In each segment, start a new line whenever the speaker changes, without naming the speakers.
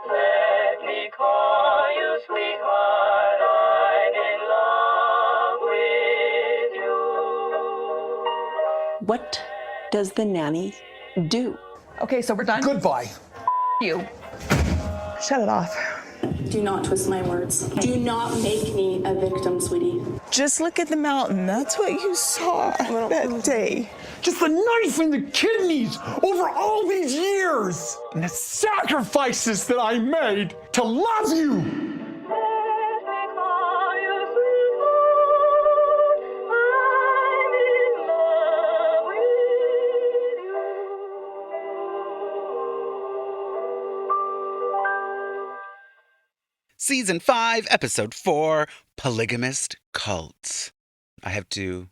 Let me call you sweetheart, I'm in love with you.
What does the nanny do?
Okay, so we're done.
Goodbye.
You. Shut it off.
Do not twist my words. Do not make me a victim, sweetie.
Just look at the mountain. That's what you saw that day.
Just the knife in the kidneys over all these years and the sacrifices that I made to love you.
Let me call you sweetheart, I'm in love with you.
Season 5, Episode 4, Polygamist Cults. I have to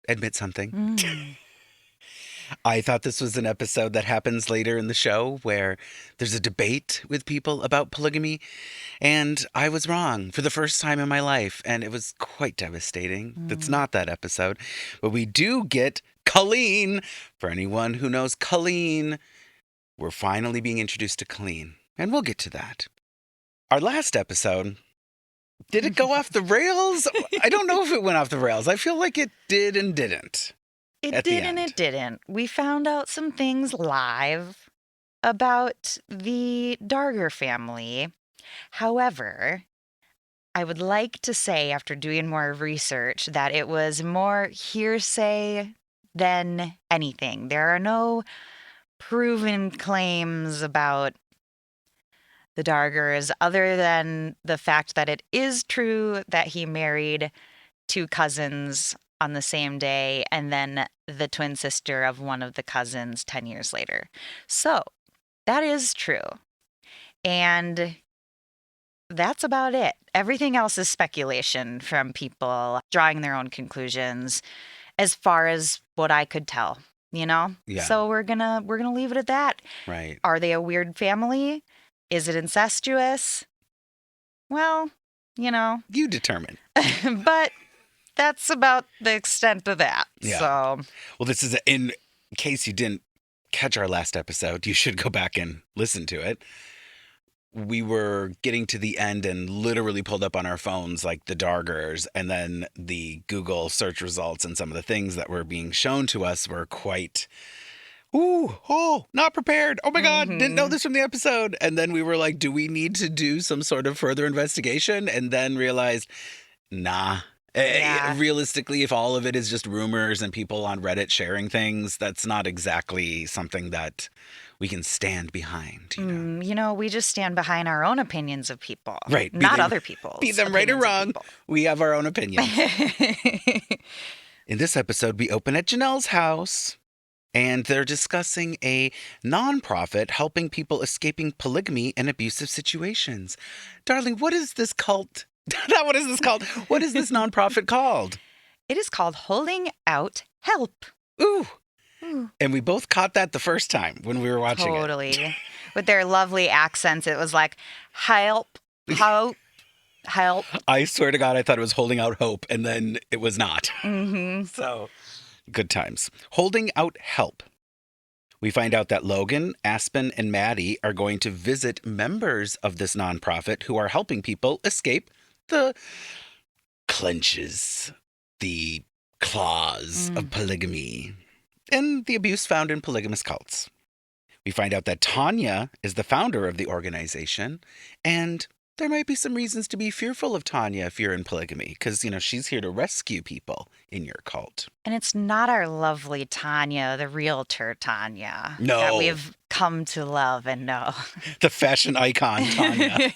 admit something. I thought this was an episode that happens later in the show where there's a debate with people about polygamy, and I was wrong for the first time in my life, and it was quite devastating. That's not that episode. But we do get Kollene. For anyone who knows Kollene, we're finally being introduced to Kollene, and we'll get to that. Our last episode, did it go off the rails? I don't know if it went off the rails. I feel like it did and didn't.
It did and it didn't. We found out some things live about the Darger family. However, I would like to say, after doing more research, that it was more hearsay than anything. There are no proven claims about the Dargers other than the fact that it is true that he married two cousins on the same day, and then the twin sister of one of the cousins 10 years later. So that is true. And that's about it. Everything else is speculation from people drawing their own conclusions as far as what I could tell, you know?
Yeah.
So we're gonna leave it at that.
Right.
Are they a weird family? Is it incestuous? Well, you know.
You determine.
But that's about the extent of that.
Yeah.
So,
Well, this is, in case you didn't catch our last episode, you should go back and listen to it. We were getting to the end and literally pulled up on our phones like the Dargers, and then the Google search results and some of the things that were being shown to us were quite, not prepared. Oh my God, didn't know this from the episode. And then we were like, do we need to do some sort of further investigation? And then realized, nah.
Yeah.
Realistically, if all of it is just rumors and people on Reddit sharing things, that's not exactly something that we can stand behind.
you know, we just stand behind our own opinions of people.
Right.
Not other people's.
Be them right or wrong, we have our own opinions. In this episode, we open at Janelle's house, and they're discussing a nonprofit helping people escaping polygamy and abusive situations. Darling, what is this cult? What is this called? What is this nonprofit called?
It is called Holding Out Help.
Ooh. And we both caught that the first time when we were watching it.
Totally. With their lovely accents, it was like, help, hope, help.
I swear to God, I thought it was holding out hope, and then it was not.
Mm-hmm.
So, good times. Holding out help. We find out that Logan, Aspen, and Maddie are going to visit members of this nonprofit who are helping people escape the clenches, the claws of polygamy, and the abuse found in polygamous cults. We find out that Tanya is the founder of the organization, and there might be some reasons to be fearful of Tanya if you're in polygamy, because, she's here to rescue people in your cult.
And it's not our lovely Tanya, the realtor Tanya.
No.
That we've come to love and know.
The fashion icon, Tanya.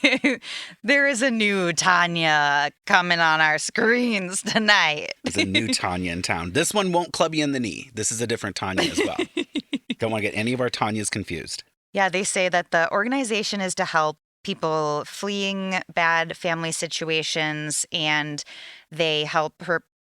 There is a new Tanya coming on our screens tonight.
There's a new Tanya in town. This one won't club you in the knee. This is a different Tanya as well. Don't want to get any of our Tanyas confused.
Yeah, they say that the organization is to help people fleeing bad family situations, and they help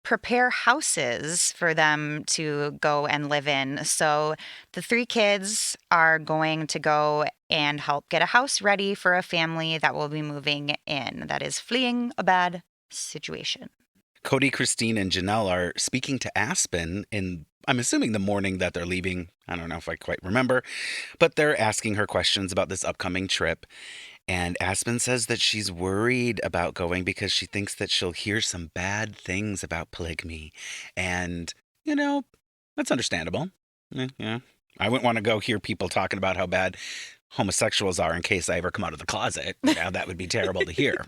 prepare houses for them to go and live in. So the 3 kids are going to go and help get a house ready for a family that will be moving in, that is fleeing a bad situation.
Kody, Christine, and Janelle are speaking to Aspen in, I'm assuming, the morning that they're leaving. I don't know if I quite remember, but they're asking her questions about this upcoming trip. And Aspen says that she's worried about going because she thinks that she'll hear some bad things about polygamy. And, that's understandable. Yeah. I wouldn't want to go hear people talking about how bad homosexuals are in case I ever come out of the closet. Now that would be terrible to hear.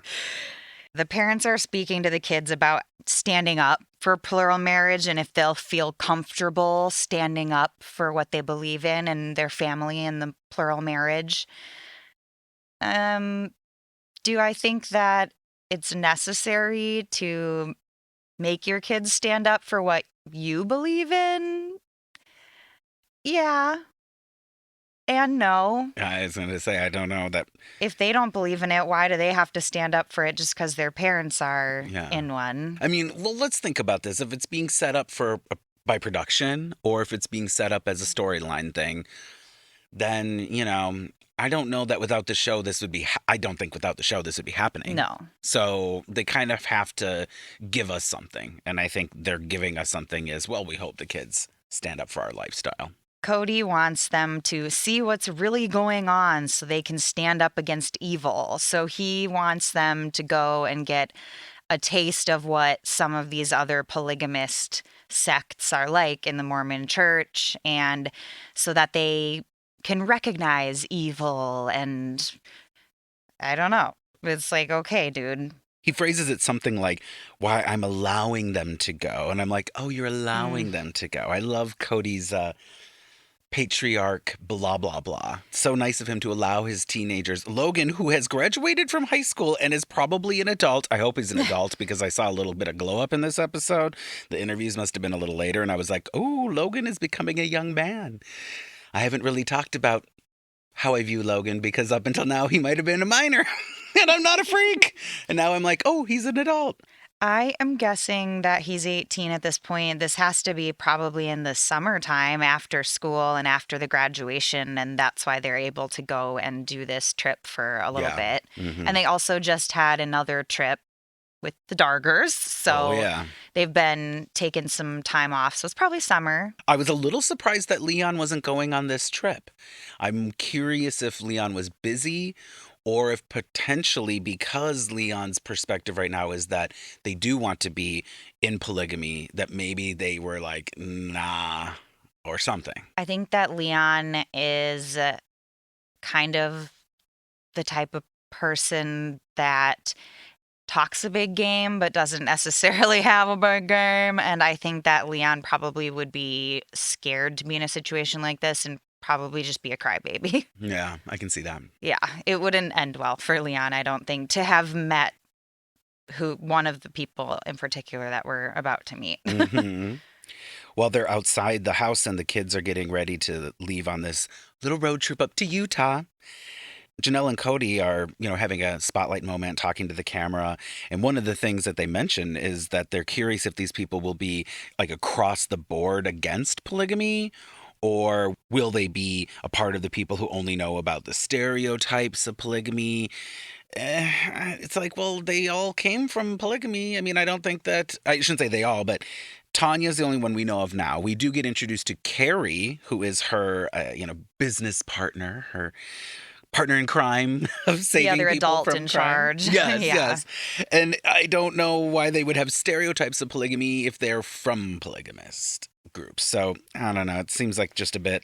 The parents are speaking to the kids about standing up for plural marriage and if they'll feel comfortable standing up for what they believe in and their family and the plural marriage. Do I think that it's necessary to make your kids stand up for what you believe in? Yeah. And no.
I was going to say, I don't know that.
If they don't believe in it, why do they have to stand up for it just because their parents are in one?
I mean, well, let's think about this. If it's being set up by production or if it's being set up as a storyline thing, then, I don't know that without the show this would be, I don't think without the show this would be happening.
No.
So they kind of have to give us something. And I think they're giving us something as, well, we hope the kids stand up for our lifestyle.
Kody wants them to see what's really going on so they can stand up against evil. So he wants them to go and get a taste of what some of these other polygamist sects are like in the Mormon church, and so that they can recognize evil. And I don't know. It's like, okay, dude.
He phrases it something like, why I'm allowing them to go. And I'm like, oh, you're allowing them to go. I love Kody's patriarch, blah, blah, blah. So nice of him to allow his teenagers. Logan, who has graduated from high school and is probably an adult. I hope he's an adult because I saw a little bit of glow up in this episode. The interviews must have been a little later. And I was like, oh, Logan is becoming a young man. I haven't really talked about how I view Logan because up until now he might have been a minor and I'm not a freak. And now I'm like, oh, he's an adult.
I am guessing that he's 18 at this point. This has to be probably in the summertime after school and after the graduation, and that's why they're able to go and do this trip for a little bit.
Mm-hmm.
And they also just had another trip with the Dargers, so they've been taking some time off, so it's probably summer.
I was a little surprised that Leon wasn't going on this trip. I'm curious if Leon was busy or if potentially because Leon's perspective right now is that they do want to be in polygamy, that maybe they were like, nah, or something.
I think that Leon is kind of the type of person that talks a big game but doesn't necessarily have a big game. And I think that Leon probably would be scared to be in a situation like this and probably just be a crybaby.
Yeah, I can see that.
Yeah, it wouldn't end well for Leon, I don't think, to have met one of the people in particular that we're about to meet.
Mm-hmm. Well, they're outside the house and the kids are getting ready to leave on this little road trip up to Utah. Janelle and Kody are, having a spotlight moment talking to the camera. And one of the things that they mention is that they're curious if these people will be like across the board against polygamy, or will they be a part of the people who only know about the stereotypes of polygamy? It's like, well, they all came from polygamy. I mean, I don't think that, I shouldn't say they all, but Tanya's the only one we know of now. We do get introduced to Carrie, who is her, business partner, her partner in crime of saving
the other
people
adult
from
in
crime.
charge.
Yes,
Yeah.
yes. And I don't know why they would have stereotypes of polygamy if they're from polygamist groups. So I don't know. It seems like just a bit,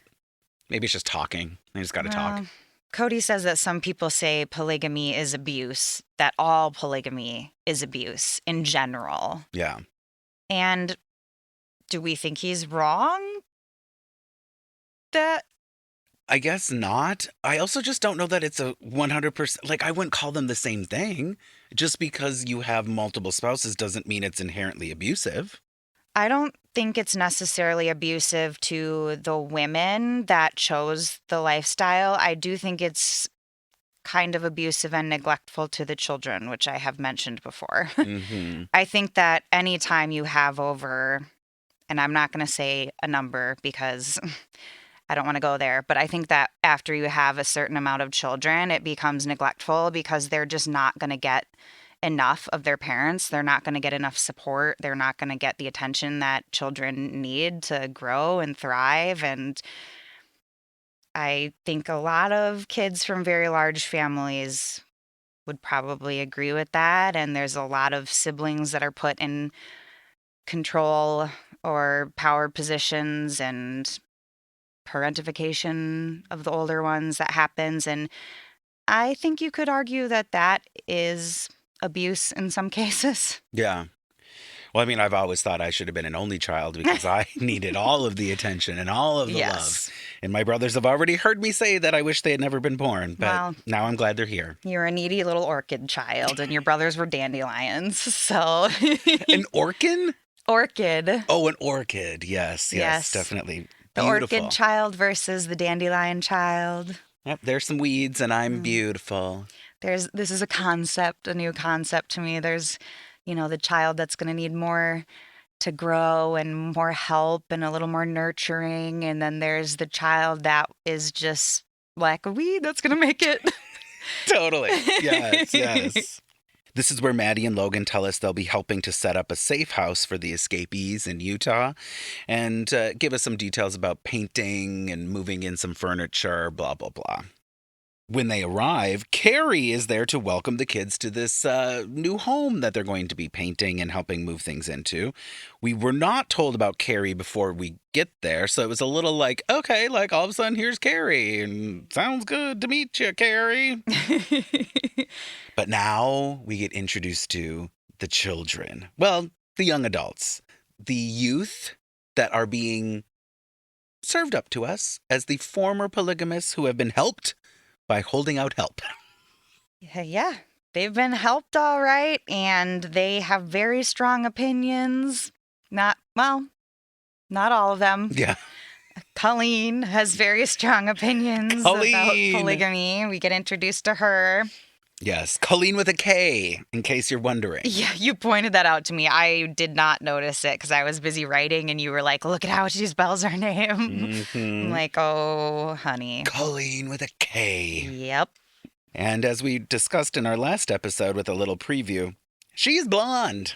maybe it's just talking. They just got to talk.
Kody says that some people say polygamy is abuse, that all polygamy is abuse in general.
Yeah.
And do we think he's wrong?
I guess not. I also just don't know that it's a 100%. Like, I wouldn't call them the same thing. Just because you have multiple spouses doesn't mean it's inherently abusive.
I don't think it's necessarily abusive to the women that chose the lifestyle. I do think it's kind of abusive and neglectful to the children, which I have mentioned before.
Mm-hmm.
I think that anytime you have over, and I'm not going to say a number because I don't want to go there, but I think that after you have a certain amount of children, it becomes neglectful because they're just not going to get enough of their parents. They're not going to get enough support. They're not going to get the attention that children need to grow and thrive. And I think a lot of kids from very large families would probably agree with that. And there's a lot of siblings that are put in control or power positions and parentification of the older ones that happens. And I think you could argue that that is abuse in some cases.
Yeah. Well, I mean, I've always thought I should have been an only child because I needed all of the attention and all of the
Yes.
love. And my brothers have already heard me say that I wish they had never been born, but
Well,
now I'm glad they're here.
you're a needy little orchid child, and your brothers were dandelions. So,
An orchid?
orchid.
Oh, an orchid. Yes,
Yes.
definitely.
The
Beautiful.
orchid child versus the dandelion child.
Yep, there's some weeds and I'm beautiful.
This is a concept, a new concept to me. There's, the child that's going to need more to grow and more help and a little more nurturing. And then there's the child that is just like a weed that's going to make it.
Totally. Yes. This is where Maddie and Logan tell us they'll be helping to set up a safe house for the escapees in Utah and give us some details about painting and moving in some furniture, blah, blah, blah. When they arrive, Carrie is there to welcome the kids to this new home that they're going to be painting and helping move things into. We were not told about Carrie before we get there, so it was a little like, okay, like all of a sudden here's Carrie, and sounds good to meet you, Carrie. But now we get introduced to the children. Well, the young adults, the youth that are being served up to us as the former polygamists who have been helped by holding out help.
Yeah, they've been helped all right, and they have very strong opinions. Not all of them.
Yeah.
Kollene has very strong opinions about
Kollene.
polygamy. We get introduced to her.
Yes, Kollene with a K, in case you're wondering.
Yeah, you pointed that out to me. I did not notice it because I was busy writing, and you were like, look at how she spells her name.
Mhm.
I'm like, oh, honey.
Kollene with a K.
Yep.
And as we discussed in our last episode with a little preview, she's blonde.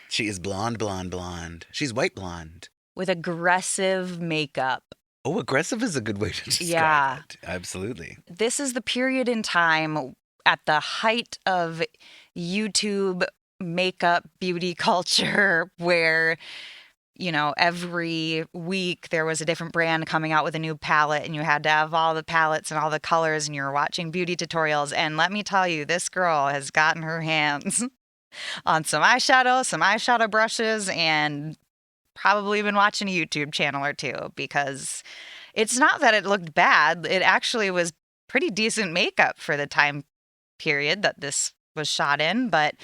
She is blonde. She's white blonde.
With aggressive makeup.
Oh, aggressive is a good way to describe
Yeah.
it. Absolutely.
This is the period in time at the height of YouTube makeup beauty culture where, every week there was a different brand coming out with a new palette and you had to have all the palettes and all the colors and you were watching beauty tutorials. And let me tell you, this girl has gotten her hands on some eyeshadow brushes, and probably been watching a YouTube channel or two, because it's not that it looked bad. It actually was pretty decent makeup for the time period that this was shot in, but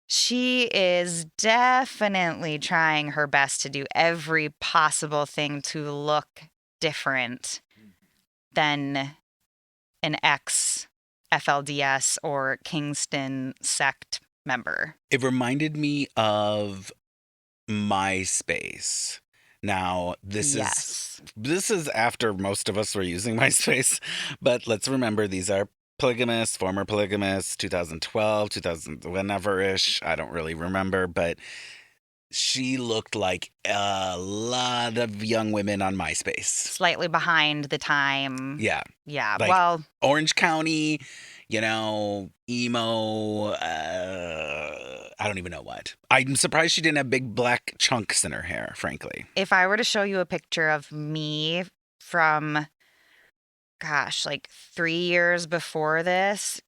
she is definitely trying her best to do every possible thing to look different than an ex-FLDS or Kingston sect member.
It reminded me of MySpace. Now, this is after most of us were using MySpace, but let's remember these are polygamists, former polygamists, 2012, 2000, whenever-ish. I don't really remember, but she looked like a lot of young women on MySpace.
Slightly behind the time.
Yeah.
Yeah.
Like
well,
Orange County, emo, I don't even know what. I'm surprised she didn't have big black chunks in her hair, frankly.
if I were to show you a picture of me from, like 3 years before this,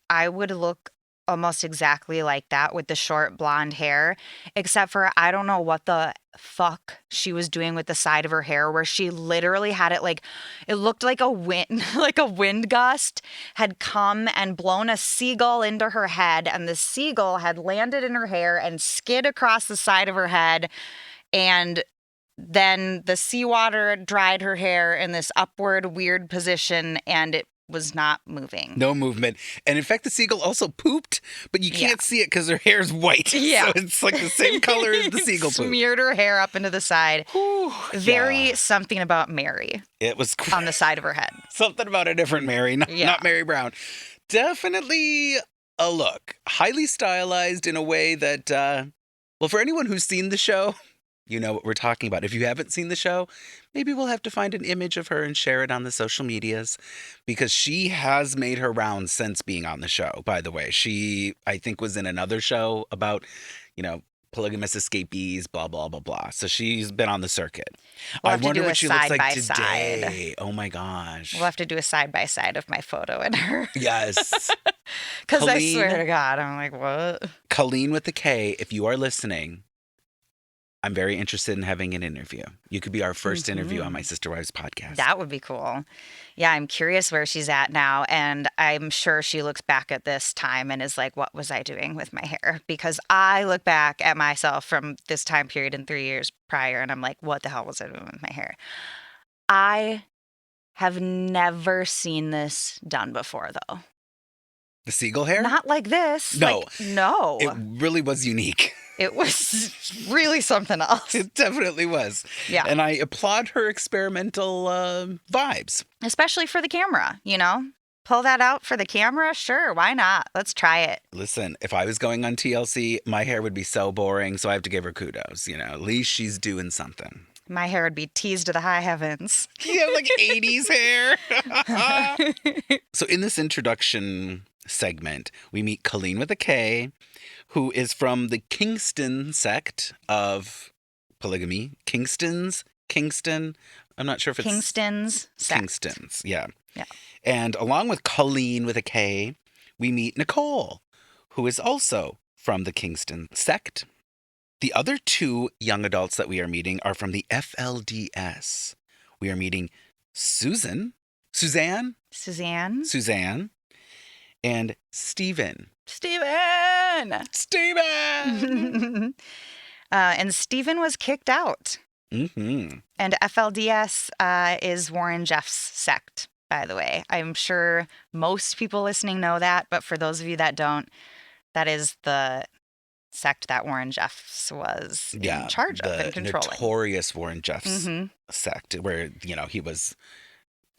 I would look almost exactly like that with the short blonde hair, except for I don't know what the fuck she was doing with the side of her hair, where she literally had it like, it looked like a wind, like a wind gust had come and blown a seagull into her head, and the seagull had landed in her hair and skid across the side of her head, and then the seawater dried her hair in this upward weird position, and it was not moving.
No movement. And in fact, the seagull also pooped, but you can't see it because her hair's white.
Yeah.
So it's like the same color as the seagull poop.
Smeared her hair up into the side. Very something about Meri
It was
on the side of her head.
something about a different Meri, not Meri Brown. Definitely a look. Highly stylized in a way that, for anyone who's seen the show, you know what we're talking about. If you haven't seen the show, maybe we'll have to find an image of her and share it on the social medias, because she has made her rounds since being on the show, by the way. She, I think, was in another show about, you know, polygamous escapees, blah, blah, blah, blah. So she's been on the circuit.
We'll
I
have to
wonder
do a
what she looks like
side-by-side.
today. Oh my gosh.
We'll have to do a side-by-side of my photo and her.
Yes.
Because I
Kollene-
swear to God, I'm like, what?
Kollene with a K, if you are listening, I'm very interested in having an interview. You could be our first interview on my Sister Wives podcast.
That would be cool. Yeah, I'm curious where she's at now. And I'm sure she looks back at this time and is like, what was I doing with my hair? Because I look back at myself from this time period in 3 years prior, and I'm like, what the hell was I doing with my hair? I have never seen this done before, though.
The seagull hair?
Not like this.
No.
Like, no.
It really was unique.
It was really something else.
It definitely was.
Yeah.
And I applaud her experimental vibes.
Especially for the camera, you know? Pull that out for the camera? Sure, why not? Let's try it.
Listen, if I was going on TLC, my hair would be so boring, so I have to give her kudos. You know, at least she's doing something.
My hair would be teased to the high heavens.
You have like 80s hair. So in this introduction segment, we meet Kollene with a K, who is from the Kingston sect of polygamy. Kingston? I'm not sure if it's...
Kingston's sect.
Kingston's, yeah.
Yeah.
And along with Kollene with a K, we meet Nicole, who is also from the Kingston sect. The other two young adults that we are meeting are from the FLDS. We are meeting Suzanne, and Stephen.
And Stephen was kicked out.
Mm-hmm.
And FLDS is Warren Jeff's sect, by the way. I'm sure most people listening know that, but for those of you that don't, that is the sect that Warren Jeffs was in charge of and controlling.
The notorious Warren Jeffs
Mm-hmm.
sect, where, you know, he was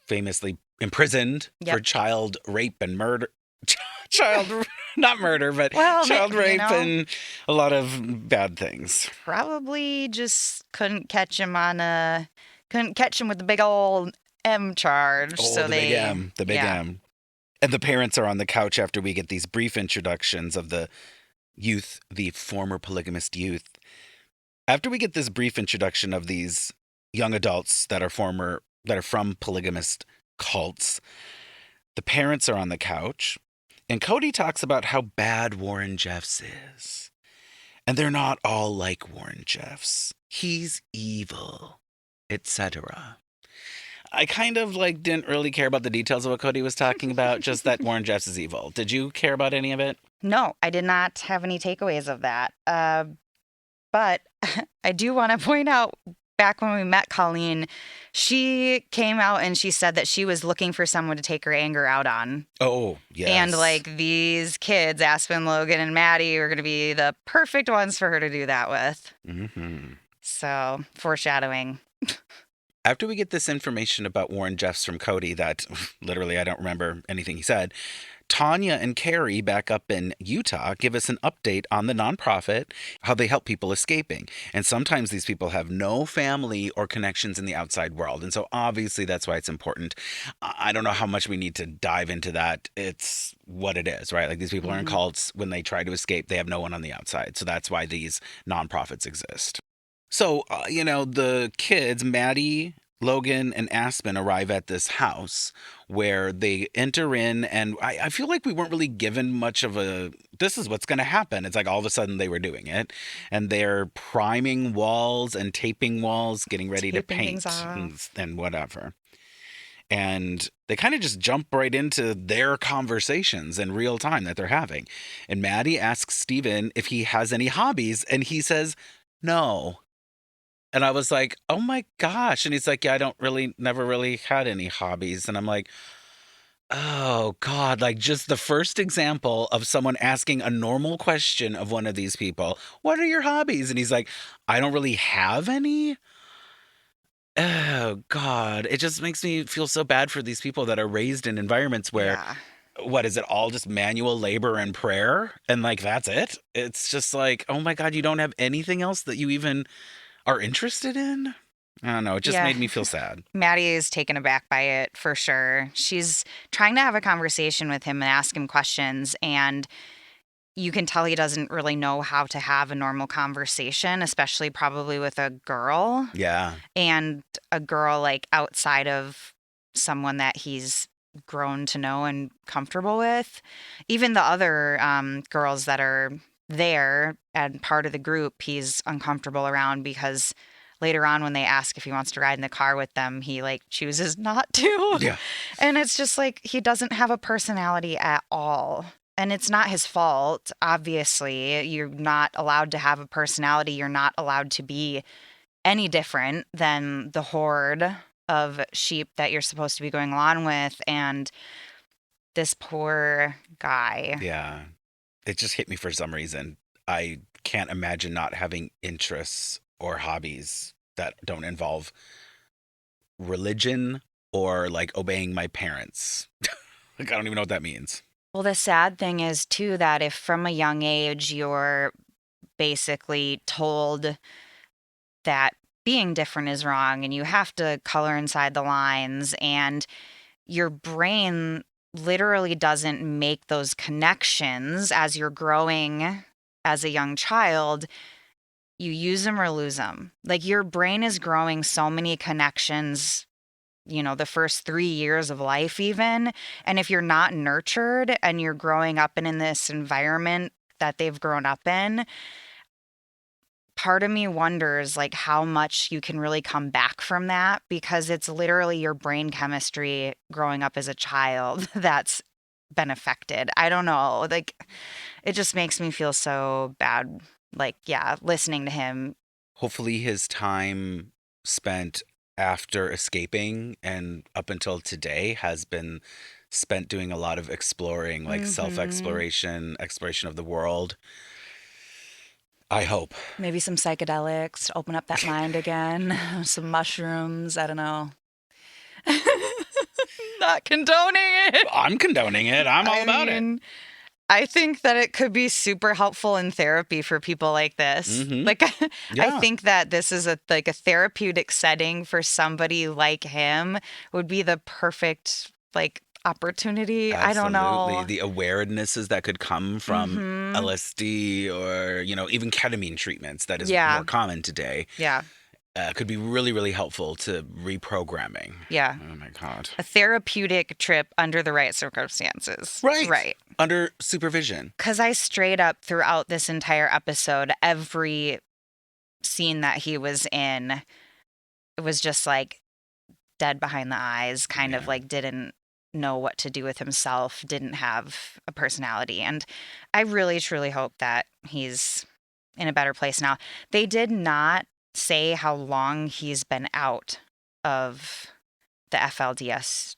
famously imprisoned for child rape and murder. Not murder, but child rape and a lot of bad things.
Probably just couldn't catch him with the big old M charge.
Oh,
so
the big M. And the parents are on the couch after we get these brief introductions of the youth, the former polygamist youth. After we get this brief introduction of these young adults that are from polygamist cults, the parents are on the couch. And Kody talks about how bad Warren Jeffs is. And they're not all like Warren Jeffs. He's evil, etc. I kind of didn't really care about the details of what Kody was talking about, just that Warren Jeffs is evil. Did you care about any of it?
No, I did not have any takeaways of that. But I do want to point out, back when we met Kollene, she came out and she said that she was looking for someone to take her anger out on.
Oh, yes.
And these kids, Aspen, Logan, and Maddie, were going to be the perfect ones for her to do that with.
Mm-hmm.
So, foreshadowing.
After we get this information about Warren Jeffs from Kody that literally I don't remember anything he said, Tanya and Carrie back up in Utah give us an update on the nonprofit, how they help people escaping. And sometimes these people have no family or connections in the outside world. And so obviously that's why it's important. I don't know how much we need to dive into that. It's what it is, right? These people are in cults. When they try to escape, they have no one on the outside. So that's why these nonprofits exist. So, the kids, Maddie, Logan, and Aspen arrive at this house where they enter in, and I feel like we weren't really given much of this is what's going to happen. It's all of a sudden they were doing it, and they're priming walls and taping walls, getting ready to paint and whatever. And they kind of just jump right into their conversations in real time that they're having. And Maddie asks Stephen if he has any hobbies, and he says, no. And I was like, oh my gosh. And he's like, yeah, never really had any hobbies. And I'm like, oh God, just the first example of someone asking a normal question of one of these people, what are your hobbies? And he's like, I don't really have any. Oh God, it just makes me feel so bad for these people that are raised in environments where, what is it, all just manual labor and prayer? And that's it? It's just oh my God, you don't have anything else that you even are interested in. I don't know. It just
Yeah.
made me feel sad.
Maddie is taken aback by it for sure. She's trying to have a conversation with him and ask him questions, and you can tell he doesn't really know how to have a normal conversation, especially probably with a girl,
Yeah.
and a girl like outside of someone that he's grown to know and comfortable with. Even the other girls that are there and part of the group, he's uncomfortable around because later on when they ask if he wants to ride in the car with them, he like chooses not to.
Yeah.
And it's just like he doesn't have a personality at all. And it's not his fault, obviously. You're not allowed to have a personality. You're not allowed to be any different than the horde of sheep that you're supposed to be going along with. And this poor guy.
Yeah. It just hit me for some reason. I can't imagine not having interests or hobbies that don't involve religion or like obeying my parents. Like, I don't even know what that means.
Well, the sad thing is, too, that if from a young age you're basically told that being different is wrong and you have to color inside the lines, and your brain literally doesn't make those connections as you're growing as a young child, you use them or lose them. Like your brain is growing so many connections, you know, the first 3 years of life even. And if you're not nurtured and you're growing up in this environment that they've grown up in, part of me wonders like how much you can really come back from that, because it's literally your brain chemistry growing up as a child that's been affected. I don't know. Like it just makes me feel so bad. Like, yeah, listening to him.
Hopefully his time spent after escaping and up until today has been spent doing a lot of exploring, like self-exploration, exploration of the world. I hope.
Maybe some psychedelics to open up that mind again. Some mushrooms. I don't know. Not condoning it.
I'm condoning it. I'm all about it.
I think that it could be super helpful in therapy for people like this. Like,
Yeah.
I think that this is a therapeutic setting for somebody like him would be the perfect like opportunity. I don't know.
Absolutely. The awarenesses that could come from LSD or, you know, even ketamine treatments that is more common today.
Yeah.
Could be really, really helpful to reprogramming.
Yeah.
Oh my God.
A therapeutic trip under the right circumstances.
Right.
Right.
Under supervision.
Because I straight up throughout this entire episode, every scene that he was in, it was just like dead behind the eyes, kind of like didn't know what to do with himself, didn't have a personality. And I really, truly hope that he's in a better place now. They did not say how long he's been out of the FLDS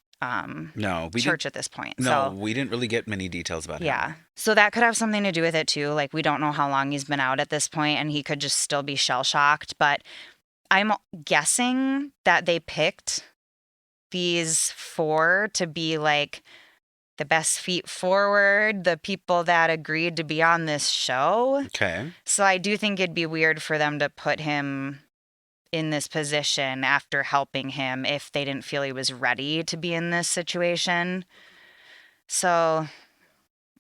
No, we
church at this point.
No,
So,
we didn't really get many details about him.
yeah. So that could have something to do with it too. Like we don't know how long he's been out at this point, and he could just still be shell shocked. But I'm guessing that they picked these 4 to be like the best feet forward, the people that agreed to be on this show.
Okay.
So I do think it'd be weird for them to put him in this position after helping him if they didn't feel he was ready to be in this situation. So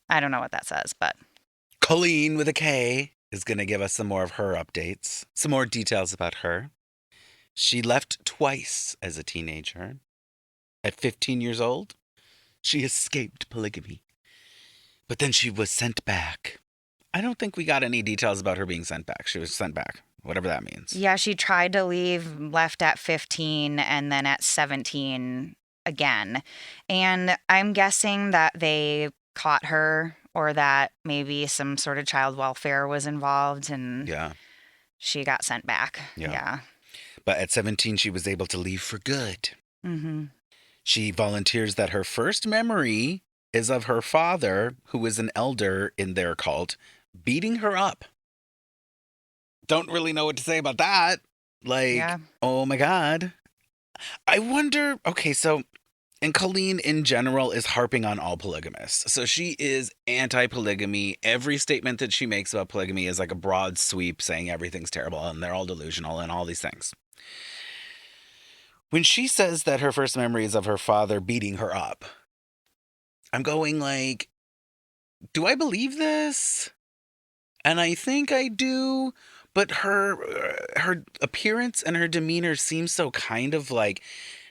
I don't know what that says, but
Kollene with a K is going to give us some more of her updates, some more details about her. She left twice as a teenager. At 15 years old, she escaped polygamy. But then she was sent back. I don't think we got any details about her being sent back. She was sent back, whatever that means.
yeah, she tried to leave, left at 15 and then at 17 again. And I'm guessing that they caught her or that maybe some sort of child welfare was involved and
Yeah.
she got sent back.
Yeah. But at 17, she was able to leave for good.
Mm-hmm.
She volunteers that her first memory is of her father, who is an elder in their cult, beating her up. Don't really know what to say about that. Like,
Yeah.
oh my God. I wonder, okay, so And Kollene, in general, is harping on all polygamists. So she is anti-polygamy. Every statement that she makes about polygamy is like a broad sweep saying everything's terrible and they're all delusional and all these things. When she says that her first memory is of her father beating her up, I'm going like, do I believe this? And I think I do, but her appearance and her demeanor seems so kind of like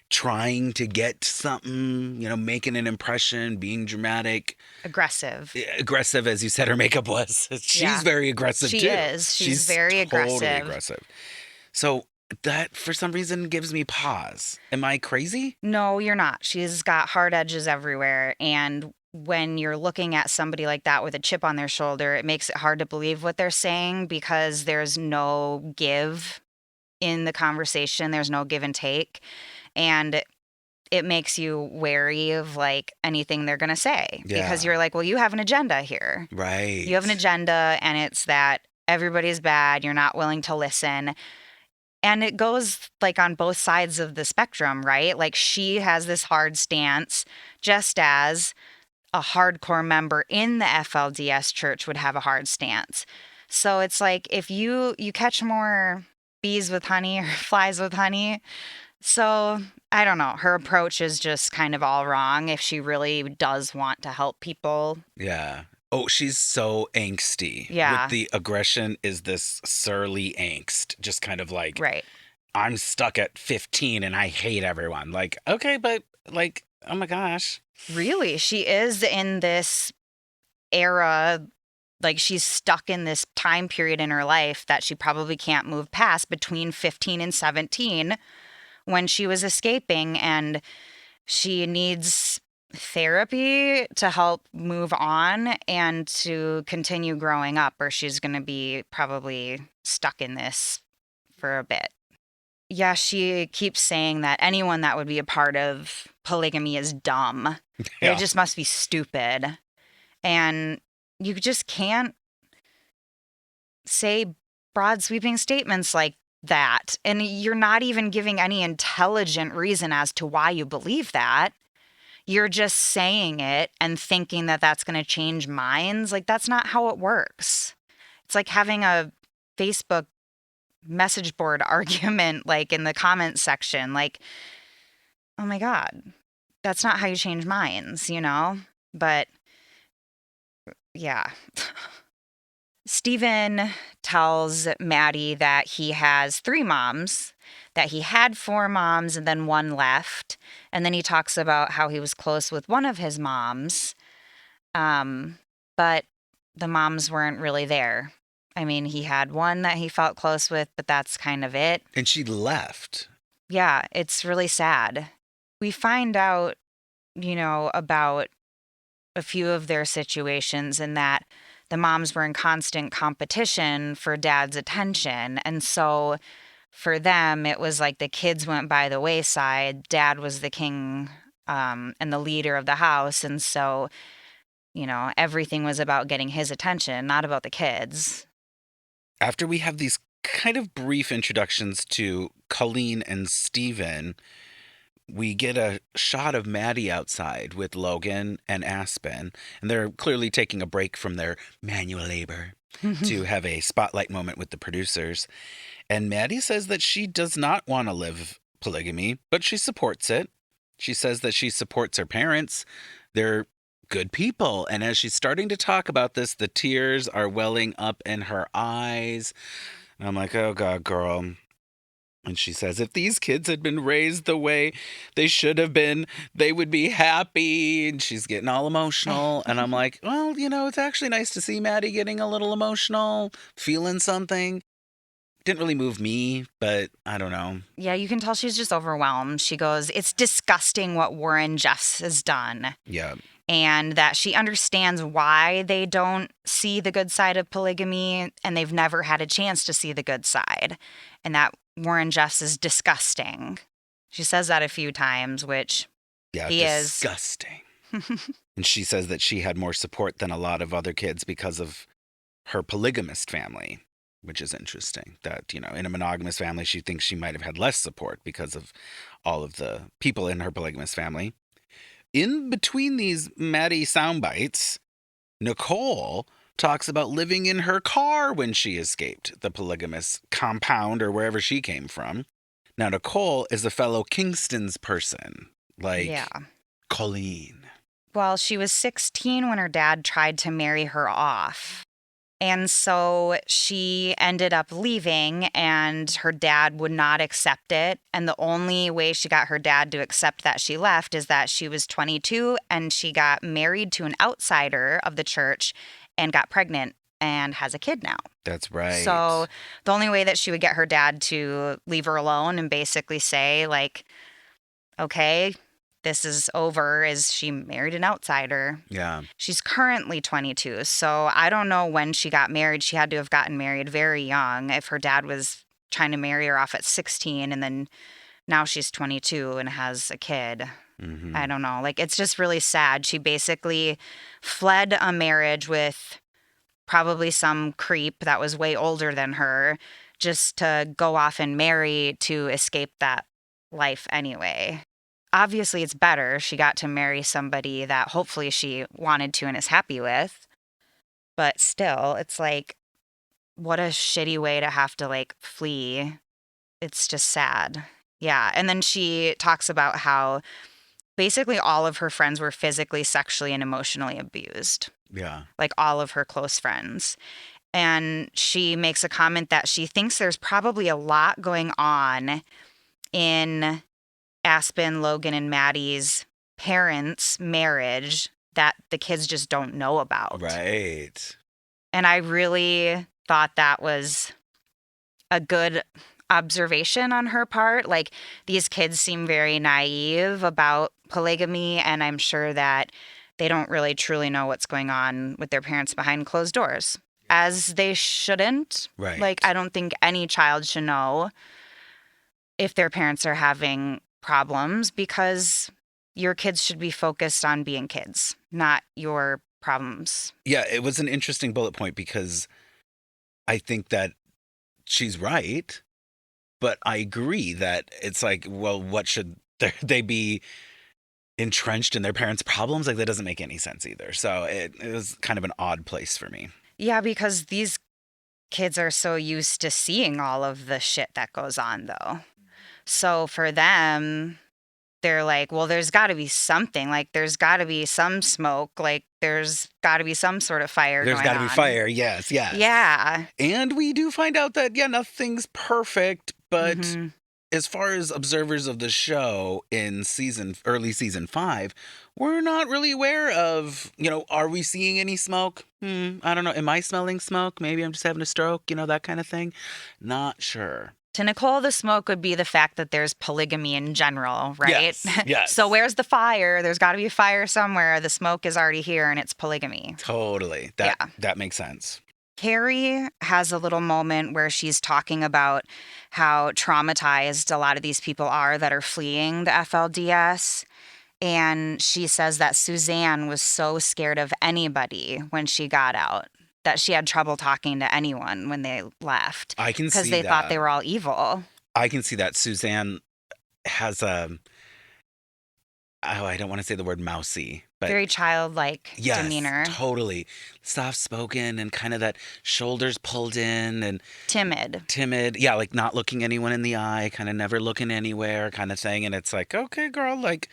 trying to get something, making an impression, being dramatic.
Aggressive.
Aggressive, as you said her makeup was. She's very aggressive, too.
She is. She's very
totally aggressive. So that, for some reason, gives me pause. Am I crazy?
No, you're not. She's got hard edges everywhere. And when you're looking at somebody like that with a chip on their shoulder, it makes it hard to believe what they're saying because there's no give in the conversation. There's no give and take. And it makes you wary of like anything they're going to say because you're like, well, you have an agenda here.
Right.
You have an agenda and it's that everybody's bad. You're not willing to listen. And it goes like on both sides of the spectrum, right? Like she has this hard stance just as a hardcore member in the FLDS church would have a hard stance. So it's like if you catch more bees with honey or flies with honey. So I don't know. Her approach is just kind of all wrong if she really does want to help people.
Yeah. Oh, she's so angsty.
Yeah.
With the aggression is this surly angst. Just kind of like,
right.
I'm stuck at 15 and I hate everyone. Like, okay, but like, oh my gosh.
Really? She is in this era, like she's stuck in this time period in her life that she probably can't move past between 15 and 17 when she was escaping, and she needs therapy to help move on and to continue growing up, or she's going to be probably stuck in this for a bit. Yeah, she keeps saying that anyone that would be a part of polygamy is dumb.
Yeah.
They just must be stupid. And you just can't say broad sweeping statements like that. And you're not even giving any intelligent reason as to why you believe that. You're just saying it and thinking that that's going to change minds. Like, that's not how it works. It's like having a Facebook message board argument, like in the comments section. Like, oh my God, that's not how you change minds, But yeah. Stephen tells Maddie that he has 3 moms, that he had 4 moms and then 1 left. And then he talks about how he was close with one of his moms, but the moms weren't really there. I mean, he had one that he felt close with, but that's kind of it.
And she left.
Yeah, it's really sad. We find out, about a few of their situations and that the moms were in constant competition for dad's attention. And so for them, it was like the kids went by the wayside. Dad was the king and the leader of the house. And so, everything was about getting his attention, not about the kids.
After we have these kind of brief introductions to Kollene and Stephen, we get a shot of Maddie outside with Logan and Aspen, and they're clearly taking a break from their manual labor to have a spotlight moment with the producers. And Maddie says that she does not want to live polygamy, but she supports it. She says that she supports her parents. They're good people. And as she's starting to talk about this, the tears are welling up in her eyes. And I'm like, oh God, girl. And she says, if these kids had been raised the way they should have been, they would be happy. And she's getting all emotional. And I'm like, well, it's actually nice to see Maddie getting a little emotional, feeling something. Didn't really move me, but I don't know.
Yeah, you can tell she's just overwhelmed. She goes, it's disgusting what Warren Jeffs has done.
Yeah.
And that she understands why they don't see the good side of polygamy and they've never had a chance to see the good side. And that Warren Jeffs is disgusting. She says that a few times, which he is.
Disgusting. And she says that she had more support than a lot of other kids because of her polygamist family, which is interesting. That, in a monogamous family, she thinks she might have had less support because of all of the people in her polygamous family. in between these Maddie sound bites, Nicole talks about living in her car when she escaped the polygamous compound or wherever she came from. Now, Nicole is a fellow Kingston's person, like
Yeah.
Kollene.
Well, she was 16 when her dad tried to marry her off. And so she ended up leaving, and her dad would not accept it. And the only way she got her dad to accept that she left is that she was 22 and she got married to an outsider of the church and got pregnant and has a kid now.
That's right.
So the only way that she would get her dad to leave her alone and basically say, like, okay, this is over, is she married an outsider.
Yeah.
She's currently 22, so I don't know when she got married. She had to have gotten married very young if her dad was trying to marry her off at 16 and then now she's 22 and has a kid.
Mm-hmm.
I don't know. Like, it's just really sad. She basically fled a marriage with probably some creep that was way older than her just to go off and marry to escape that life anyway. Obviously, it's better. She got to marry somebody that hopefully she wanted to and is happy with. But still, it's like, what a shitty way to have to, like, flee. It's just sad. Yeah. And then she talks about how basically all of her friends were physically, sexually, and emotionally abused.
Yeah.
Like, all of her close friends. And she makes a comment that she thinks there's probably a lot going on in Aspen, Logan, and Maddie's parents' marriage that the kids just don't know about.
Right.
And I really thought that was a good observation on her part. Like, these kids seem very naive about polygamy, and I'm sure that they don't really truly know what's going on with their parents behind closed doors, as they shouldn't.
Right.
Like, I don't think any child should know if their parents are having problems, because your kids should be focused on being kids, not your problems.
Yeah, it was an interesting bullet point because I think that she's right, but I agree that it's like, well, what should they be entrenched in their parents' problems? Like, that doesn't make any sense either. So it was kind of an odd place for me.
Yeah, because these kids are so used to seeing all of the shit that goes on, though. So for them, they're like, well, there's got to be something. Like, there's got to be some smoke. Like, there's got to be some sort of fire
There's
going
got to be
on.
fire. Yes, yes.
Yeah.
And we do find out that, yeah, nothing's perfect, but
Mhm.
as far as observers of the show in early season 5, we're not really aware of, are we seeing any smoke? I don't know. Am I smelling smoke? Maybe I'm just having a stroke, that kind of thing. Not sure.
To Nicole, the smoke would be the fact that there's polygamy in general, right?
Yes, yes.
So where's the fire? There's got to be a fire somewhere. The smoke is already here, and it's polygamy.
Totally. That makes sense.
Carrie has a little moment where she's talking about how traumatized a lot of these people are that are fleeing the FLDS. And she says that Suzanne was so scared of anybody when she got out that she had trouble talking to anyone when they left.
I can see that.
Because they thought they were all evil.
I can see that. Suzanne has I don't want to say the word mousy, but
Very childlike
yes,
demeanor.
Totally. Soft-spoken and kind of that shoulders pulled in and
Timid.
Yeah, like not looking anyone in the eye, kind of never looking anywhere kind of thing. And it's like, okay, girl, like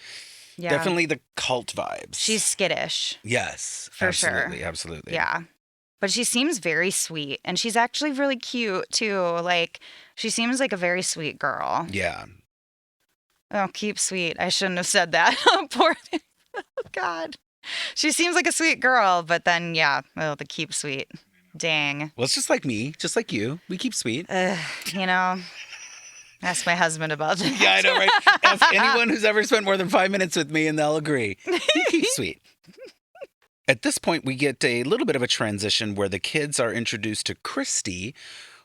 Yeah.
definitely the cult vibes.
She's skittish.
Yes.
For sure.
Absolutely, absolutely.
Yeah. But she seems very sweet. And she's actually really cute, too. Like, she seems like a very sweet girl.
Yeah.
Oh, keep sweet. I shouldn't have said that. Poor thing. Oh, God. She seems like a sweet girl, but then, yeah, the keep sweet. Dang.
Well, it's just like me, just like you. We keep sweet.
Ask my husband about that.
Yeah, I know, right? Ask anyone who's ever spent more than 5 minutes with me and they'll agree. You keep sweet. At this point, we get a little bit of a transition where the kids are introduced to Christy,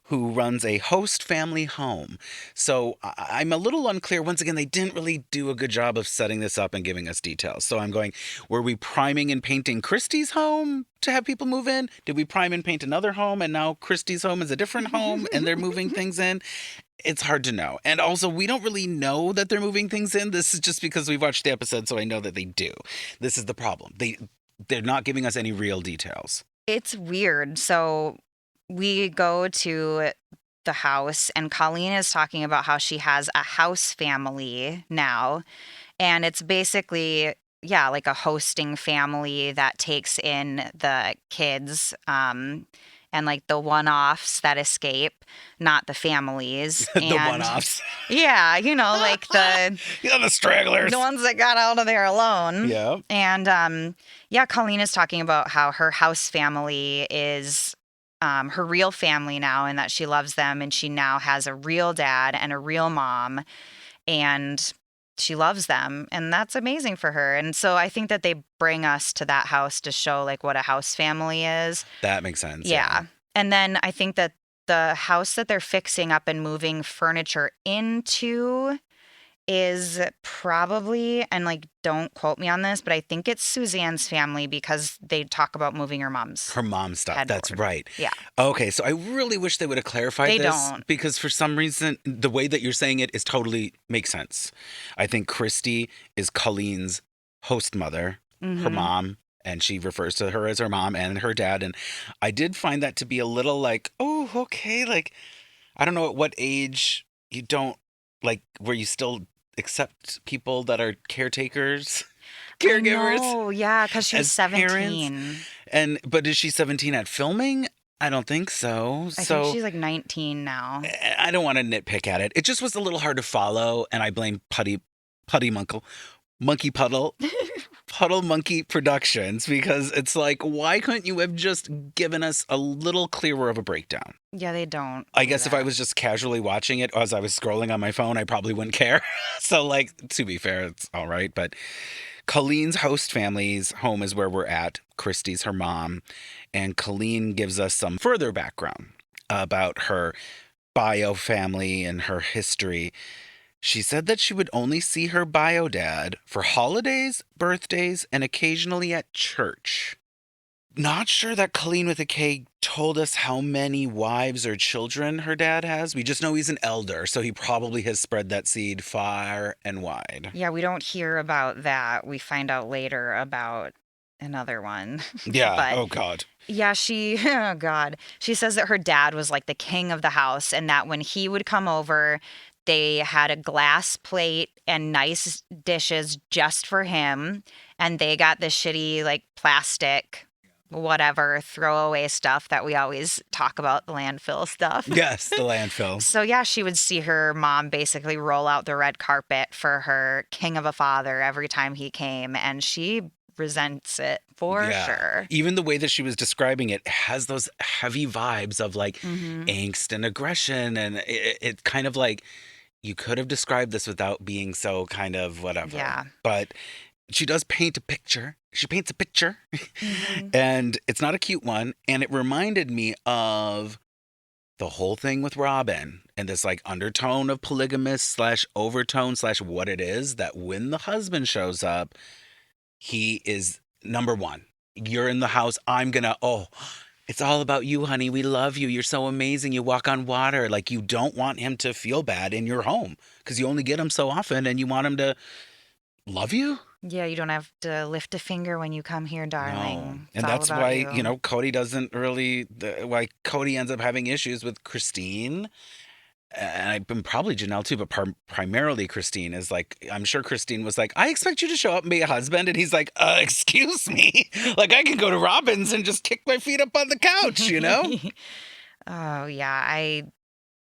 who runs a host family home. So I'm a little unclear. Once again, they didn't really do a good job of setting this up and giving us details. So I'm going, were we priming and painting Christy's home to have people move in? Did we prime and paint another home and now Christy's home is a different home and they're moving things in? It's hard to know. And also, we don't really know that they're moving things in. This is just because we've watched the episode, so I know that they do. This is the problem. They're not giving us any real details.
It's weird. So we go to the house, and Kollene is talking about how she has a house family now. And it's basically, yeah, like a hosting family that takes in the kids and like the one-offs that escape, not the families.
The
And
one-offs.
yeah, like the
The stragglers.
the ones that got out of there alone.
Yeah.
And yeah, Kollene is talking about how her house family is her real family now, and that she loves them, and she now has a real dad and a real mom, and she loves them, and that's amazing for her. And so I think that they bring us to that house to show like what a house family is.
That makes sense.
Yeah. And then I think that the house that they're fixing up and moving furniture into is probably, and like don't quote me on this, but I think it's Suzanne's family, because they talk about moving her mom's.
Her mom's stuff.
headboard.
That's right.
Yeah.
Okay, so I really wish they would have clarified
They
this.
don't.
Because for some reason, the way that you're saying it is totally makes sense. I think Christy is Colleen's host mother, her
Mhm.
mom, and she refers to her as her mom and her dad. And I did find that to be a little like, oh, okay. Like, I don't know at what age you don't, like, where you still accept people that are caretakers, caregivers.
Oh, yeah, because she was
as parents.
17.
But is she 17 at filming? I don't think so.
I
So
think she's like 19 now.
I don't want to nitpick at it. It just was a little hard to follow, and I blame Monkey Puddle Monkey Productions, because it's like, why couldn't you have just given us a little clearer of a breakdown?
Yeah, they don't.
I
do
guess if I
that.
was just casually watching it as I was scrolling on my phone, I probably wouldn't care. So, like, to be fair, it's all right. But Colleen's host family's home is where we're at. Christy's her mom. And Kollene gives us some further background about her bio family and her history. She said that she would only see her bio dad for holidays, birthdays, and occasionally at church. Not sure that Kollene with a K told us how many wives or children her dad has. We just know he's an elder, so he probably has spread that seed far and wide.
Yeah, we don't hear about that. We find out later about another one.
Yeah.
But
Oh, God.
yeah, oh God. She says that her dad was like the king of the house, and that when he would come over, they had a glass plate and nice dishes just for him. And they got the shitty, like, plastic, whatever, throwaway stuff that we always talk about, the landfill stuff.
Yes, the landfill.
So, yeah, she would see her mom basically roll out the red carpet for her king of a father every time he came. And she resents it for sure.
Even the way that she was describing it has those heavy vibes of like
Mhm.
angst and aggression. And it's kind of like, you could have described this without being so kind of whatever.
Yeah.
But she does paint a picture. She paints a picture.
Mhm.
And it's not a cute one. And it reminded me of the whole thing with Robyn and this like undertone of polygamist / overtone / what it is, that when the husband shows up, he is number one. You're in the house. I'm gonna, it's all about you, honey. We love you. You're so amazing. You walk on water. Like, you don't want him to feel bad in your home because you only get him so often and you want him to love you.
Yeah, you don't have to lift a finger when you come here, darling.
No.
It's
And
all
that's
about
why,
you.
Kody doesn't really, why Kody ends up having issues with Christine. And probably Janelle too, but primarily Christine is like, I'm sure Christine was like, I expect you to show up and be a husband. And he's like, excuse me. Like, I can go to Robyn's and just kick my feet up on the couch, you know?
Oh, yeah. I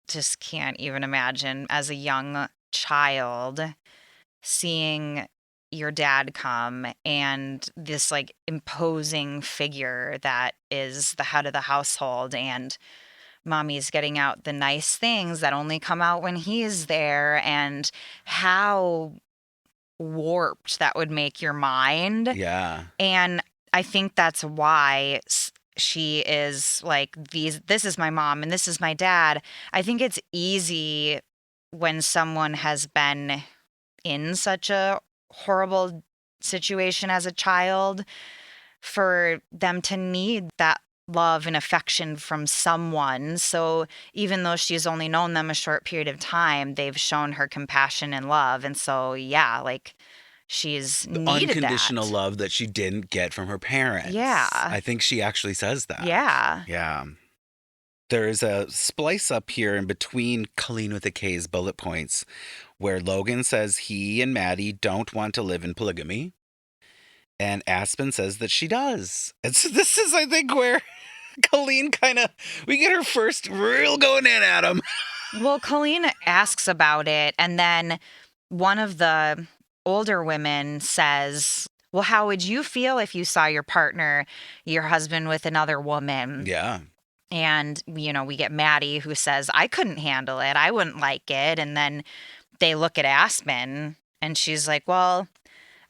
just can't even imagine as a young child seeing your dad come and this like imposing figure that is the head of the household, and mommy's getting out the nice things that only come out when he's there, and how warped that would make your mind.
Yeah.
And I think that's why she is like, this is my mom and this is my dad. I think it's easy when someone has been in such a horrible situation as a child for them to need that love and affection from someone. So even though she's only known them a short period of time, they've shown her compassion and love. And so, yeah, like she's needed
Unconditional
that.
love that she didn't get from her parents.
Yeah.
I think she actually says that.
Yeah.
Yeah. There is a splice up here in between Kollene with a K's bullet points where Logan says he and Maddie don't want to live in polygamy. And Aspen says that she does. And so this is, I think, where Kollene we get her first real going in at him.
Well, Kollene asks about it, and then one of the older women says, well, how would you feel if you saw your partner, your husband, with another woman?
Yeah.
And, we get Maddie, who says, I couldn't handle it. I wouldn't like it. And then they look at Aspen, and she's like, well,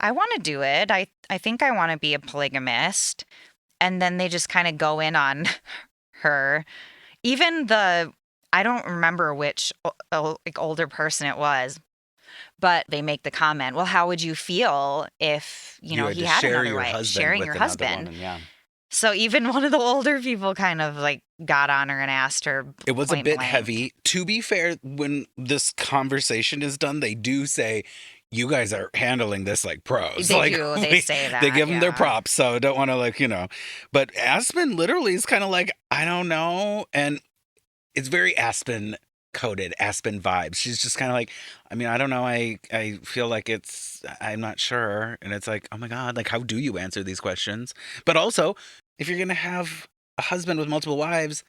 I want to do it. I think I want to be a polygamist. And then they just kind of go in on her. Even I don't remember which older person it was, but they make the comment, well, how would you feel if, he had another wife, sharing your husband?
Woman, yeah.
So even one of the older people kind of like got on her and asked her.
It was a bit
blank.
heavy. To be fair, when this conversation is done, they do say, you guys are handling this like pros.
They do. They say that.
They give them their props. So I don't want to But Aspen literally is kind of like, I don't know. And it's very Aspen coded, Aspen vibes. She's just kind of like, I don't know. I feel like I'm not sure. And it's like, oh my God, like, how do you answer these questions? But also, if you're going to have a husband with multiple wives,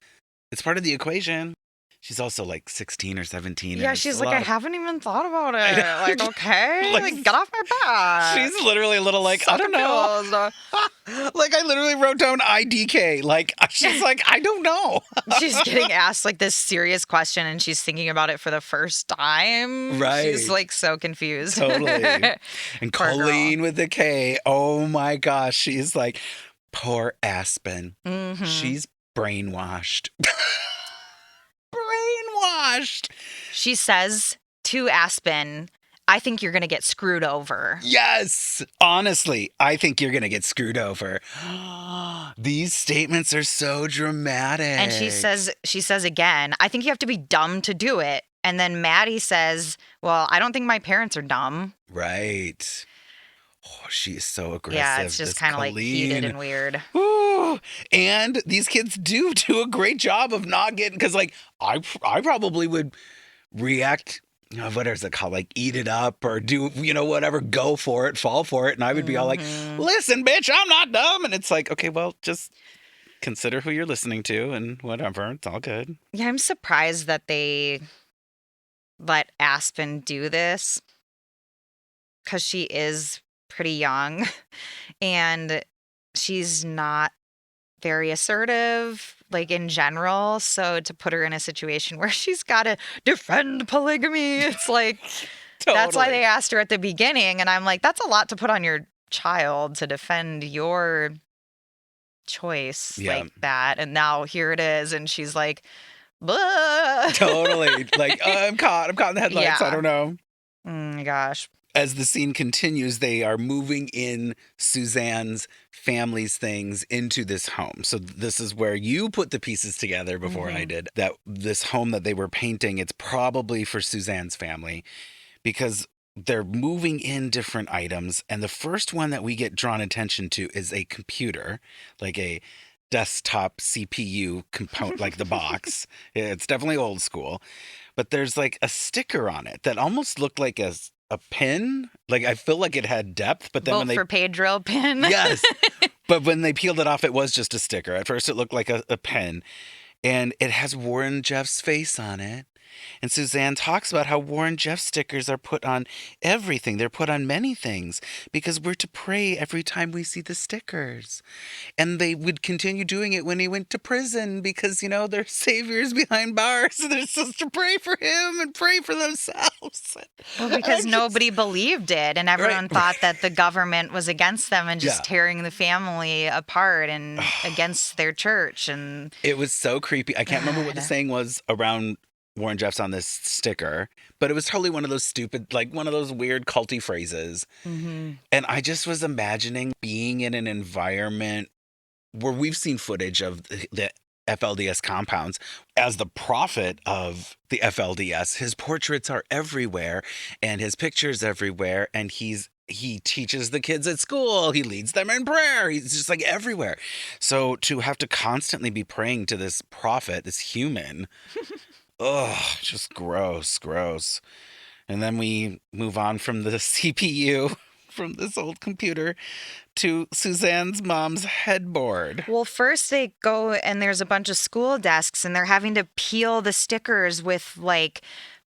it's part of the equation. She's also like 16 or 17.
Yeah, she's like, I haven't even thought about it. Like, okay, like, get off my back.
She's literally a little like, I don't know. Like, I literally wrote down IDK. Like, she's like, I don't know.
She's getting asked like this serious question and she's thinking about it for the first time.
Right.
She's like so confused.
Totally. And Kollene with a K. Oh my gosh. She's like, poor Aspen.
Mm-hmm.
She's brainwashed. Brainwashed.
She says to Aspen, I think you're going to get screwed over.
Yes. Honestly, I think you're going to get screwed over. These statements are so dramatic.
And she says again, I think you have to be dumb to do it. And then Maddie says, well, I don't think my parents are dumb.
Right. Oh, she is so aggressive.
Yeah, it's just kind of like heated and weird.
Ooh. And these kids do a great job of not getting, because like I probably would react, what is it called? Like eat it up or do, whatever, go for it, fall for it. And I would be all like, listen, bitch, I'm not dumb. And it's like, okay, well, just consider who you're listening to and whatever. It's all good.
Yeah, I'm surprised that they let Aspen do this because she is pretty young and she's not very assertive, like in general. So to put her in a situation where she's got to defend polygamy, it's like, That's why they asked her at the beginning. And I'm like, that's a lot to put on your child to defend your choice like that. And now here it is. And she's like, blah.
Totally. Like, I'm caught in the headlights. I don't know.
Oh my gosh.
As the scene continues, they are moving in Suzanne's family's things into this home. So this is where you put the pieces together before I did. That this home that they were painting, it's probably for Suzanne's family because they're moving in different items. And the first one that we get drawn attention to is a computer, like a desktop CPU component, like the box. It's definitely old school. But there's like a sticker on it that almost looked like a pin. Like I feel like it had depth, but then
Vote
when they
for Pedro pin.
Yes. But when they peeled it off, it was just a sticker. At first it looked like a pen. And it has Warren Jeff's face on it. And Suzanne talks about how Warren Jeff stickers are put on everything. They're put on many things because we're to pray every time we see the stickers. And they would continue doing it when he went to prison because, their savior's behind bars. So they're supposed to pray for him and pray for themselves.
Well, because nobody believed it. And everyone thought that the government was against them and just tearing the family apart and against their church. And
it was so creepy. I can't remember what the saying was around Warren Jeff's on this sticker, but it was totally one of those stupid, like one of those weird culty phrases. Mm-hmm. And I just was imagining being in an environment where we've seen footage of the FLDS compounds. As the prophet of the FLDS, his portraits are everywhere and his pictures everywhere, and he teaches the kids at school. He leads them in prayer. He's just like everywhere. So to have to constantly be praying to this prophet, this human, ugh, just gross. And then we move on from the CPU, from this old computer, to Suzanne's mom's headboard.
Well, first they go and there's a bunch of school desks and they're having to peel the stickers with like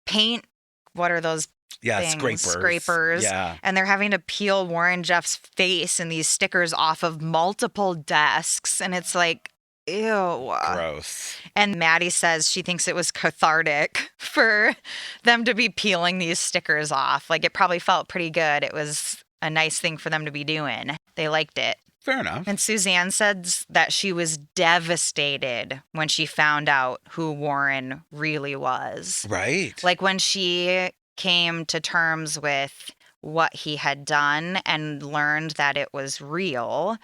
paint. What are those things? Scrapers.
Yeah.
And they're having to peel Warren Jeff's face and these stickers off of multiple desks. And it's like, ew.
Gross.
And Maddie says she thinks it was cathartic for them to be peeling these stickers off. Like, it probably felt pretty good. It was a nice thing for them to be doing. They liked it.
Fair enough.
And Suzanne said that she was devastated when she found out who Warren really was.
Right.
Like, when she came to terms with what he had done and learned that it was real,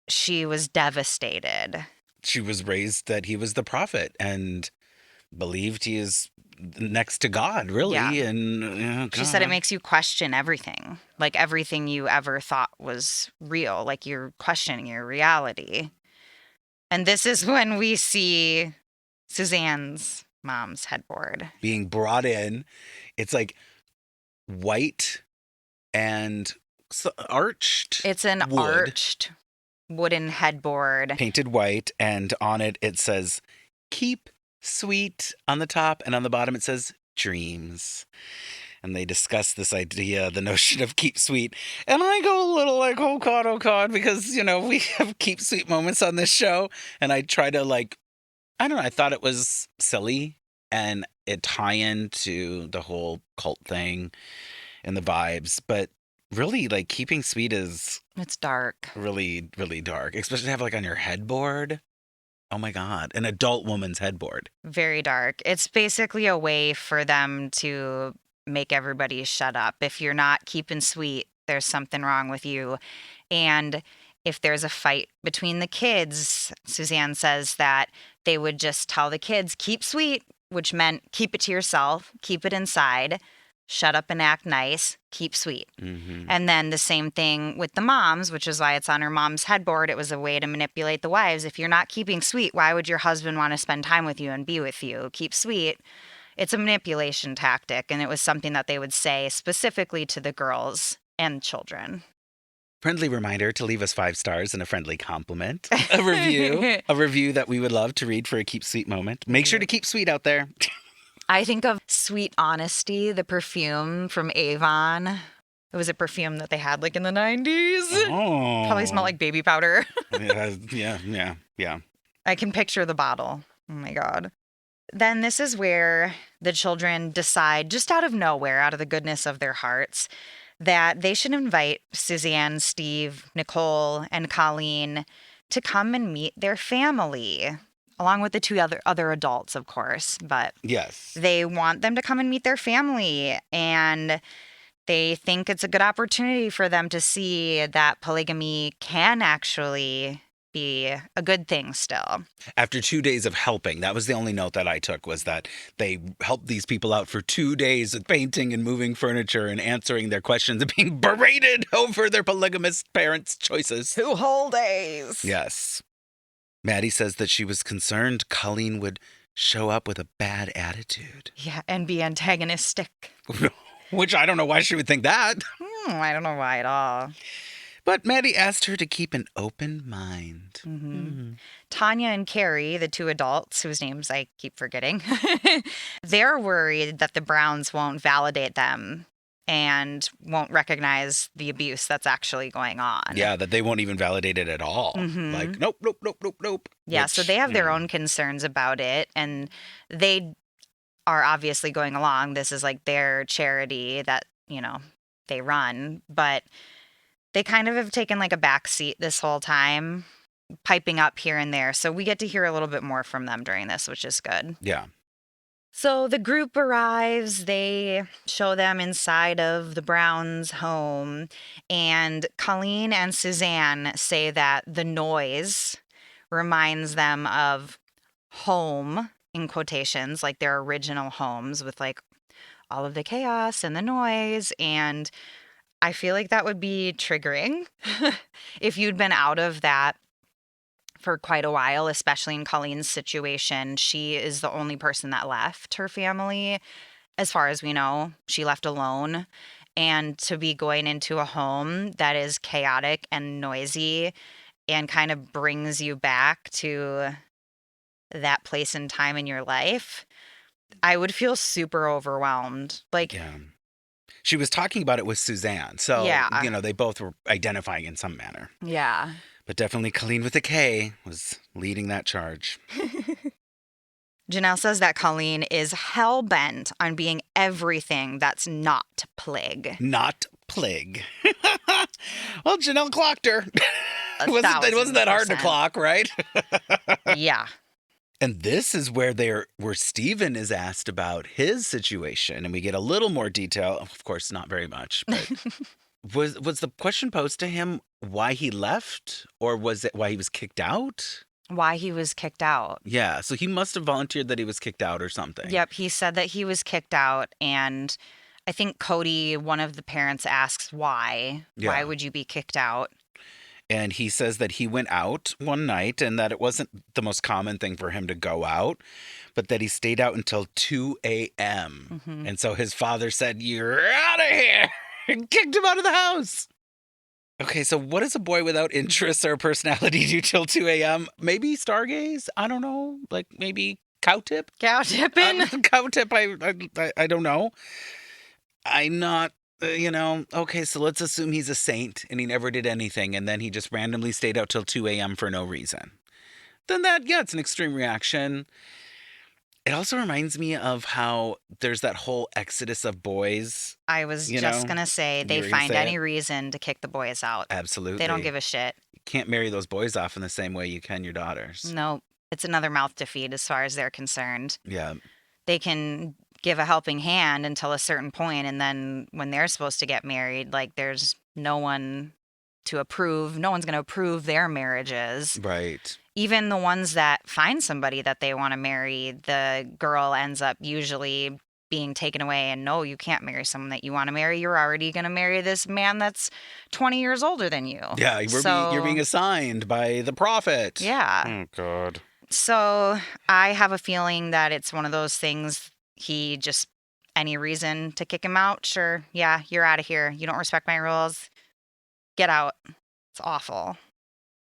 she was devastated.
She was raised that he was the prophet and believed he is next to God, really.
Yeah.
And
She said it makes you question everything. Like, everything you ever thought was real. Like, you're questioning your reality. And this is when we see Suzanne's mom's headboard
being brought in. It's like white and arched.
It's an
wood.
arched wooden headboard.
Painted white, and on it says "Keep Sweet" on the top, and on the bottom it says "Dreams." And they discuss this idea, the notion of keep sweet. And I go a little like, oh God, because, we have keep sweet moments on this show. And I try to I don't know, I thought it was silly and it tie into the whole cult thing and the vibes. But really, keeping sweet is...
It's dark.
Really, really dark. Especially to have on your headboard. Oh my God. An adult woman's headboard.
Very dark. It's basically a way for them to make everybody shut up. If you're not keeping sweet, there's something wrong with you. And if there's a fight between the kids, Suzanne says that they would just tell the kids, keep sweet, which meant keep it to yourself, keep it inside, shut up and act nice, keep sweet.
Mm-hmm.
And then the same thing with the moms, which is why it's on her mom's headboard. It was a way to manipulate the wives. If you're not keeping sweet, why would your husband want to spend time with you and be with you? Keep sweet. It's a manipulation tactic, and it was something that they would say specifically to the girls and children.
Friendly reminder to leave us 5 stars and a friendly compliment. A review that we would love to read for a keep sweet moment. Make sure to keep sweet out there.
I think of Sweet Honesty, the perfume from Avon. It was a perfume that they had in the 90s.
Oh.
Probably smelled like baby powder.
Yeah.
I can picture the bottle. Oh my God. Then this is where the children decide, just out of nowhere, out of the goodness of their hearts, that they should invite Suzanne, Steve, Nicole, and Kollene to come and meet their family, along with the 2 other adults, of course. But
yes,
they want them to come and meet their family, and they think it's a good opportunity for them to see that polygamy can actually be a good thing still.
After 2 days of helping, that was the only note that I took, was that they helped these people out for 2 days of painting and moving furniture and answering their questions and being berated over their polygamist parents' choices.
2 whole days.
Yes. Maddie says that she was concerned Kollene would show up with a bad attitude.
Yeah, and be antagonistic.
Which I don't know why she would think that.
I don't know why at all.
But Maddie asked her to keep an open mind.
Mm-hmm. Tanya and Carrie, the 2 adults whose names I keep forgetting, they're worried that the Browns won't validate them and won't recognize the abuse that's actually going on.
Yeah, that they won't even validate it at all.
Mm-hmm.
Nope.
Yeah, so they have their own concerns about it, and they are obviously going along. This is their charity that, they run, but they kind of have taken a back seat this whole time, piping up here and there. So we get to hear a little bit more from them during this, which is good.
Yeah.
So the group arrives, they show them inside of the Browns' home, and Kollene and Suzanne say that the noise reminds them of home, in quotations, like their original homes with like all of the chaos and the noise. And I feel like that would be triggering if you'd been out of that for quite a while, especially in Collene's situation. She is the only person that left her family. As far as we know, she left alone. And to be going into a home that is chaotic and noisy and kind of brings you back to that place and time in your life, I would feel super overwhelmed. Like,
Yeah. She was talking about it with Suzanne. So,
Yeah.
you know, they both were identifying in some manner.
yeah.
But definitely Kollene with a K was leading that charge.
Janelle says that Kollene is hell-bent on being everything that's not plague.
Not plague. Well, Janelle clocked her. Wasn't that hard to
1,000%.
clock, right?
Yeah.
And this is where Stephen is asked about his situation, and we get a little more detail. Of course, not very much, but was the question posed to him why he left, or was it why he was kicked out?
Why he was kicked out.
Yeah, so he must have volunteered that he was kicked out or something.
Yep, he said that he was kicked out, and I think Kody, one of the parents, asks why.
Yeah.
Why would you be kicked out?
And he says that he went out one night and that it wasn't the most common thing for him to go out, but that he stayed out until 2 a.m.
Mhm.
And so his father said, "You're out of here," and kicked him out of the house. Okay, so what does a boy without interests or personality do till 2 a.m.? Maybe stargaze? I don't know. Like maybe cow tip?
Cow tipping?
Cow tip, I don't know. I'm not, okay, so let's assume he's a saint and he never did anything and then he just randomly stayed out till 2 a.m. for no reason. Then it's an extreme reaction. It also reminds me of how there's that whole exodus of boys.
I was
You
just
know,
going to say
you
they
were gonna
find
say
any
it.
reason to kick the boys out.
Absolutely.
They don't give a shit.
You can't marry those boys off in the same way you can your daughters.
No, it's another mouth to feed as far as they're concerned.
Yeah.
They can give a helping hand until a certain point, and then when they're supposed to get married, like there's no one to approve. No one's going to approve their marriages.
Right.
Even the ones that find somebody that they want to marry, the girl ends up usually being taken away and no, you can't marry someone that you want to marry. You're already going to marry this man that's 20 years older than you.
Yeah, you're being assigned by the prophet.
Yeah.
Oh, God.
So I have a feeling that it's one of those things he just, any reason to kick him out? Sure. Yeah, you're out of here. You don't respect my rules. Get out. It's awful.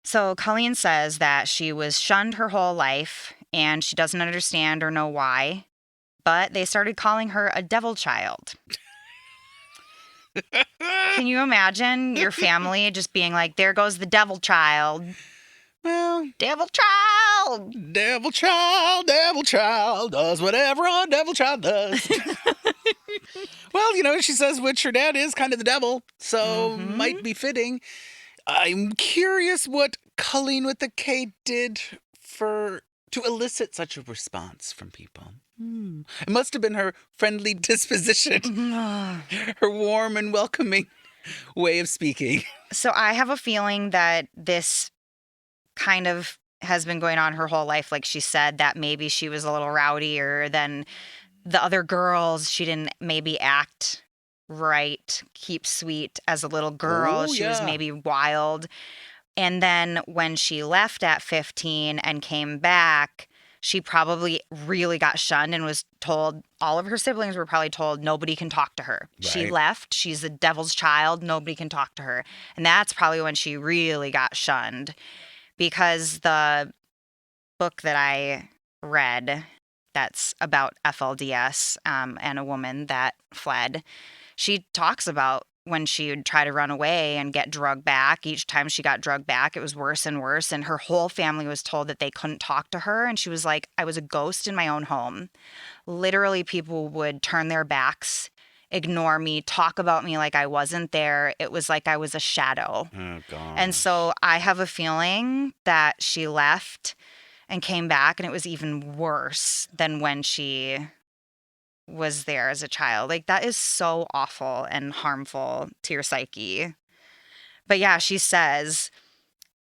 So Kollene says that she was shunned her whole life and she doesn't understand or know why, but they started calling her a devil child. Can you imagine your family just being like, there goes the devil child?
Well,
Devil child!
devil child does whatever a devil child does. Well, she says which her dad is kind of the devil, so might be fitting. I'm curious what Kollene with the K did to elicit such a response from people. It must have been her friendly disposition, her warm and welcoming way of speaking.
So I have a feeling that this kind of has been going on her whole life. Like she said, that maybe she was a little rowdier than the other girls. She didn't maybe act right, keep sweet as a little girl.
Oh,
She was
yeah.
maybe wild. And then when she left at 15 and came back, she probably really got shunned and was told, all of her siblings were probably told, nobody can talk to her. She
Right.
left. She's the devil's child. Nobody can talk to her. And that's probably when she really got shunned, because the book that I read that's about FLDS and a woman that fled, she talks about when she would try to run away and get drugged back. Each time she got drugged back, it was worse and worse. And her whole family was told that they couldn't talk to her. And she was like, I was a ghost in my own home. Literally, people would turn their backs, ignore me, talk about me like I wasn't there. It was like I was a shadow.
Oh, God.
And so I have a feeling that she left and came back, and it was even worse than when she was there as a child. Like, that is so awful and harmful to your psyche. But yeah, she says,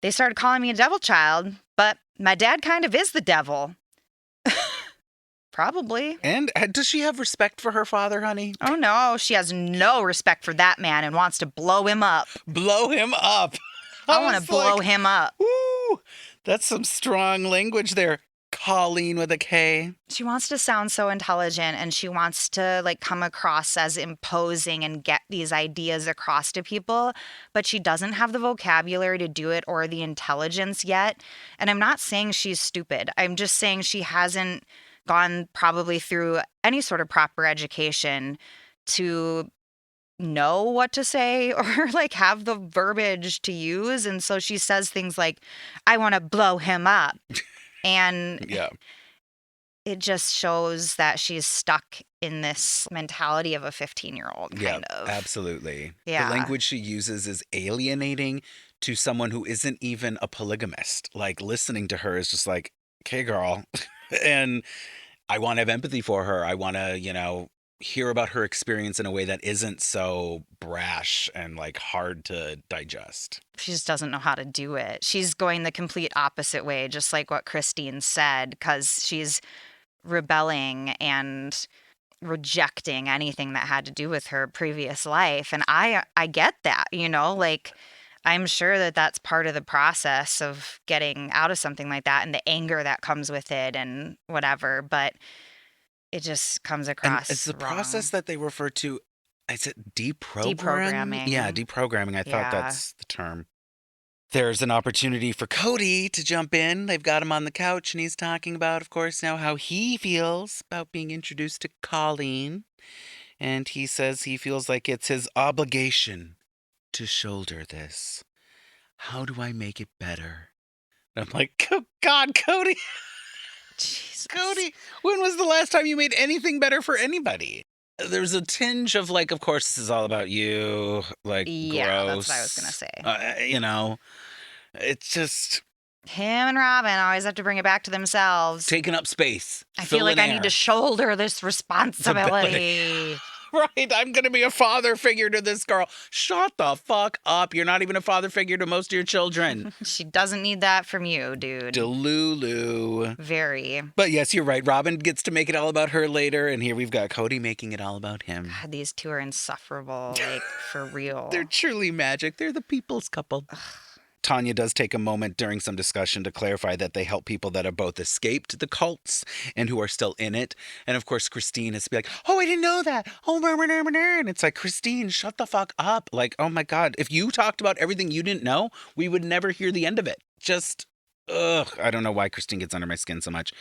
they started calling me a devil child, but my dad kind of is the devil. Probably.
And does she have respect for her father, honey?
Oh no, she has no respect for that man and wants to blow him up.
Blow him up.
I want to blow him up.
Ooh, that's some strong language there. Kollene with a K.
She wants to sound so intelligent, and she wants to like come across as imposing and get these ideas across to people, but she doesn't have the vocabulary to do it or the intelligence yet. And I'm not saying she's stupid. I'm just saying she hasn't gone probably through any sort of proper education to know what to say or like have the verbiage to use. And so she says things like, I want to blow him up. And
Yeah.
it just shows that she's stuck in this mentality of a 15-year-old kind of.
Absolutely.
Yeah.
The language she uses is alienating to someone who isn't even a polygamist. Like, listening to her is just like, okay, girl. And I want to have empathy for her. I want to, hear about her experience in a way that isn't so brash and like hard to digest.
She just doesn't know how to do it. She's going the complete opposite way, just like what Christine said, because she's rebelling and rejecting anything that had to do with her previous life. And I get that, like I'm sure that that's part of the process of getting out of something like that and the anger that comes with it and whatever. But it just comes across
And it's the
wrong.
process that they refer to. Is it deprogramming?
Deprogramming.
Yeah, deprogramming. I thought
Yeah.
that's the term. There's an opportunity for Kody to jump in. They've got him on the couch, and he's talking about, of course, now how he feels about being introduced to Kollene. And he says he feels like it's his obligation to shoulder this. How do I make it better? And I'm like, oh, God, Kody.
Jesus.
Kody, when was the last time you made anything better for anybody? There's a tinge of like, of course, this is all about you. Like,
Yeah,
gross.
that's what I was gonna
say. It's just
Him and Robyn always have to bring it back to themselves.
taking up space.
I feel like I need to
to
shoulder this responsibility.
Right, I'm going to be a father figure to this girl. Shut the fuck up. You're not even a father figure to most of your children.
She doesn't need that from you, dude.
Delulu.
Very.
But yes, you're right. Robyn gets to make it all about her later, and here we've got Kody making it all about him.
God, these two are insufferable, like, for real.
They're truly magic. They're the people's couple. Tanya does take a moment during some discussion to clarify that they help people that have both escaped the cults and who are still in it. And of course, Christine has to be like, oh, I didn't know that. Oh, and it's like, Christine, shut the fuck up. Like, oh my God, if you talked about everything you didn't know, we would never hear the end of it. Just, I don't know why Christine gets under my skin so much.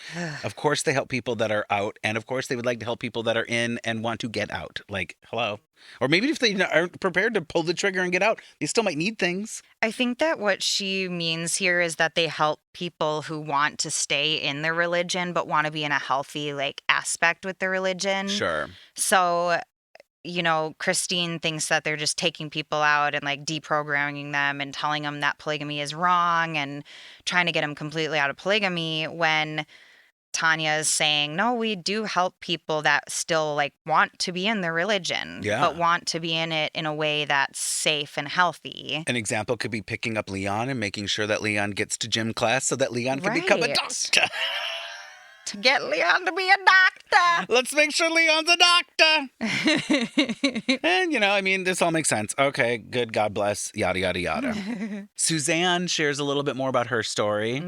Of course, they help people that are out. And of course, they would like to help people that are in and want to get out. Like, hello. Or maybe if they aren't prepared to pull the trigger and get out, they still might need things.
I think that what she means here is that they help people who want to stay in their religion but want to be in a healthy, like, aspect with their religion.
Sure.
So, Christine thinks that they're just taking people out and, like, deprogramming them and telling them that polygamy is wrong and trying to get them completely out of polygamy, when Tanya is saying, no, we do help people that still, like, want to be in their religion,
Yeah.
but want to be in it in a way that's safe and healthy.
An example could be picking up Leon and making sure that Leon gets to gym class so that Leon can become a
Right.
doctor.
To get Leon to be a doctor.
Let's make sure Leon's a doctor. And, this all makes sense. Okay, good, God bless, yada, yada, yada. Suzanne shares a little bit more about her story.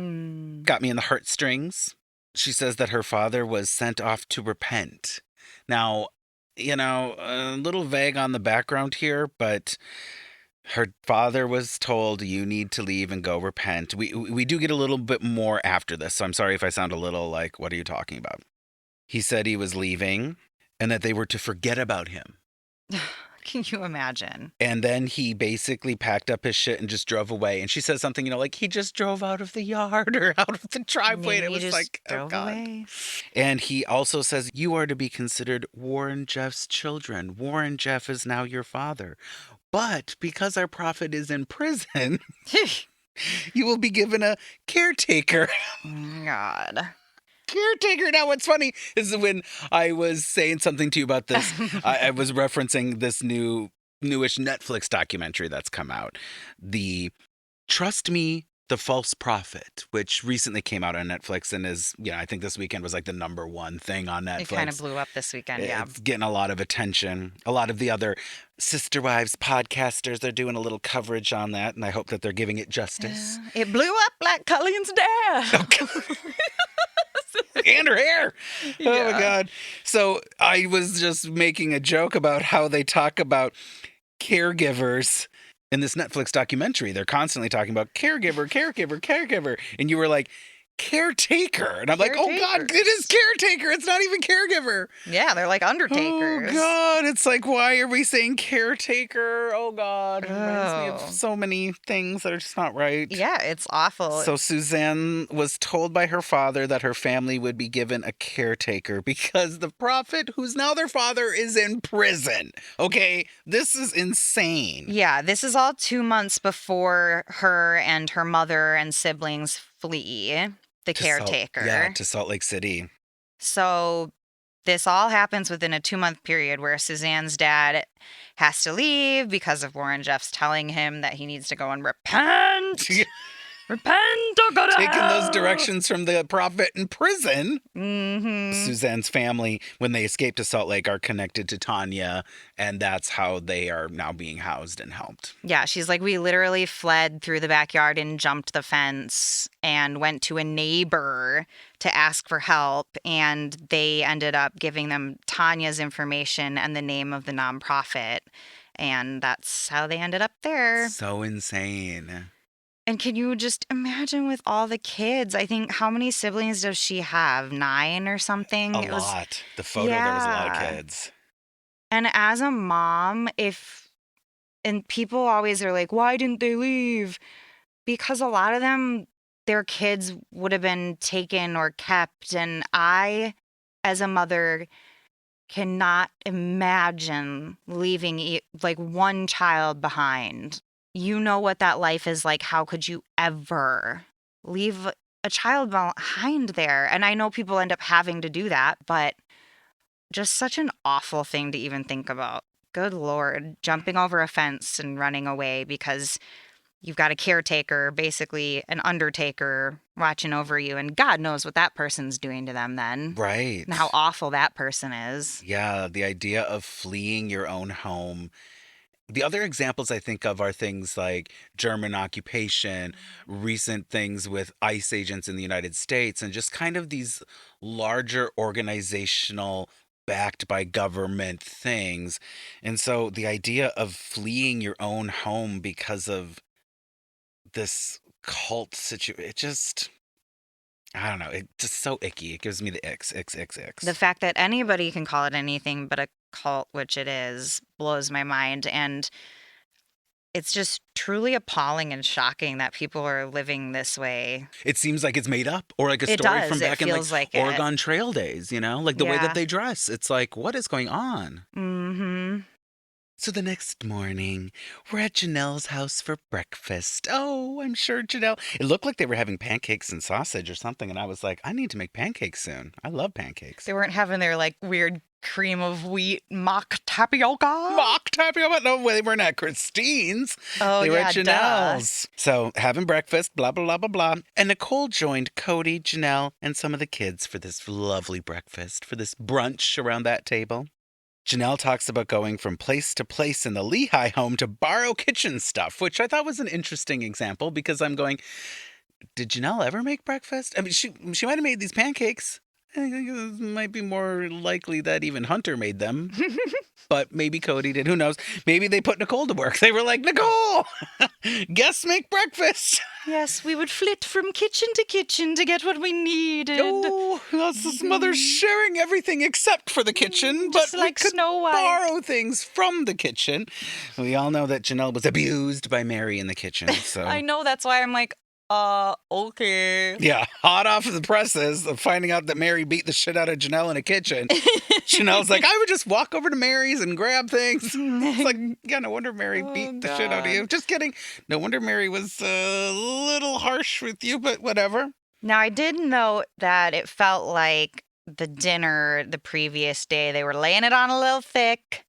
Got me in the heartstrings. She says that her father was sent off to repent. Now, a little vague on the background here, but her father was told, you need to leave and go repent. We do get a little bit more after this, so I'm sorry if I sound a little like, what are you talking about? He said he was leaving and that they were to forget about him.
Can you imagine?
And then he basically packed up his shit and just drove away. And she says something, like he just drove out of the yard or out of the driveway.
Maybe
And it
he
was
just
like, oh
drove
God.
away.
And he also says, you are to be considered Warren Jeff's children. Warren Jeff is now your father. But because our prophet is in prison, you will be given a caretaker.
God.
caretaker. Now, what's funny is when I was saying something to you about this, I was referencing this newish Netflix documentary that's come out. The Trust Me, The False Prophet, which recently came out on Netflix and is, I think this weekend was like the number one thing on Netflix.
It kind of blew up this weekend, yeah.
It's getting a lot of attention. A lot of the other Sister Wives podcasters, they're doing a little coverage on that, and I hope that they're giving it justice.
It blew up like Colleen's dad.
And her hair.
Yeah.
Oh, my God. So I was just making a joke about how they talk about caregivers in this Netflix documentary. They're constantly talking about caregiver. And you were like, caretaker. And I'm like, oh, God, it is caretaker. It's not even caregiver.
Yeah, they're like undertakers.
Oh, God. It's like, why are we saying caretaker? Oh, God. It reminds me of so many things that are just not right.
Yeah, it's awful.
So Suzanne was told by her father that her family would be given a caretaker because the prophet, who's now their father, is in prison. Okay? This is insane.
Yeah, this is all 2 months before her and her mother and siblings flee the caretaker.
To Salt Lake City.
So this all happens within a 2-month period where Suzanne's dad has to leave because of Warren Jeffs telling him that he needs to go and repent. Repent or go to
Taking
hell.
those directions from the prophet in prison.
Mm-hmm.
Suzanne's family, when they escape to Salt Lake, are connected to Tanya, and that's how they are now being housed and helped.
Yeah, she's like, we literally fled through the backyard and jumped the fence and went to a neighbor to ask for help, and they ended up giving them Tanya's information and the name of the nonprofit, and that's how they ended up there.
So insane.
And can you just imagine with all the kids? I think, how many siblings does she have? 9 or something?
A lot. The photo, there was a lot of kids.
And as a mom, and people always are like, why didn't they leave? Because a lot of them, their kids would have been taken or kept. And I, as a mother, cannot imagine leaving like one child behind. You know what that life is like. How could you ever leave a child behind there? And I know people end up having to do that, but just such an awful thing to even think about. Good Lord, jumping over a fence and running away because you've got a caretaker, basically an undertaker, watching over you. And God knows what that person's doing to them then.
Right.
And how awful that person is.
Yeah, the idea of fleeing your own home. The other examples I think of are things like German occupation, recent things with ICE agents in the United States, and just kind of these larger organizational, backed by government things. And so the idea of fleeing your own home because of this cult situation, it just, I don't know, it's just so icky. It gives me the icks.
The fact that anybody can call it anything but a cult, which it is, blows my mind. And it's just truly appalling and shocking that people are living this way.
It seems like it's made up, or like a
It
story
does.
from back
It
in
feels
like
like it.
Oregon Trail days, like the way
Yeah.
that they dress. It's like, what is going on?
Mm-hmm.
So the next morning, we're at Janelle's house for breakfast. Oh, I'm sure Janelle. It looked like they were having pancakes and sausage or something, and I was like, I need to make pancakes soon. I love pancakes.
They weren't having their like weird cream of wheat mock tapioca.
Mock tapioca? No, they weren't at Christine's.
Oh,
They were
yeah,
at Janelle's. So having breakfast, blah, blah, blah, blah, blah. And Nicole joined Kody, Janelle, and some of the kids for this lovely breakfast, for this brunch around that table. Janelle talks about going from place to place in the Lehigh home to borrow kitchen stuff, which I thought was an interesting example because I'm going, did Janelle ever make breakfast? I mean, she might have made these pancakes. I think it might be more likely that even Hunter made them. But maybe Kody did. Who knows? Maybe they put Nicole to work. They were like, Nicole, guests make breakfast.
Yes, we would flit from kitchen to kitchen to get what we needed.
Oh, us as mothers sharing everything except for the kitchen.
Just
but
like
we could
Snow White.
borrow things from the kitchen. We all know that Janelle was abused by Meri in the kitchen. So
I know, that's why I'm like, okay.
yeah, hot off of the presses of finding out that Meri beat the shit out of Janelle in a kitchen. Janelle's like, I would just walk over to Mary's and grab things. It's like, yeah, no wonder Meri beat the shit out of you. Just kidding. No wonder Meri was a little harsh with you, but whatever.
Now, I did note that it felt like the dinner the previous day, they were laying it on a little thick.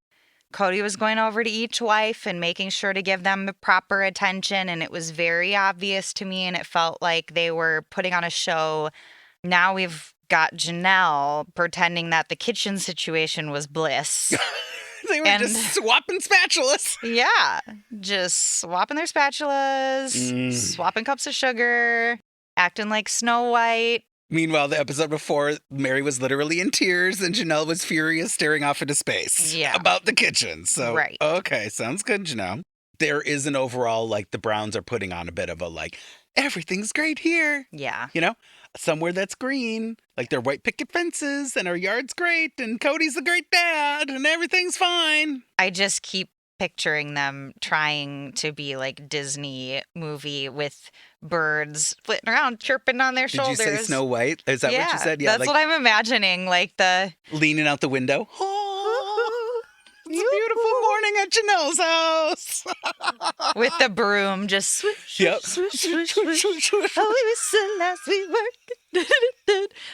Kody was going over to each wife and making sure to give them the proper attention, and it was very obvious to me, and it felt like they were putting on a show. Now we've got Janelle pretending that the kitchen situation was bliss.
They were just swapping spatulas.
Yeah, just swapping their spatulas, swapping cups of sugar, acting like Snow White.
Meanwhile, the episode before, Meri was literally in tears and Janelle was furious, staring off into space about the kitchen. So,
right.
Okay, sounds good, Janelle. There is an overall, like, the Browns are putting on a bit of a, like, everything's great here.
Yeah.
You know, somewhere that's green, like their white picket fences and our yard's great and Kody's a great dad and everything's fine.
I just keep picturing them trying to be like Disney movie with birds flitting around, chirping on their shoulders.
Did you say Snow White? Is that what you said?
Yeah, that's like, what I'm imagining. Like the
leaning out the window. Oh, it's a beautiful morning at Janelle's house.
With the broom just swish, swish, swish, swish, swish. Oh, we whistle as we work.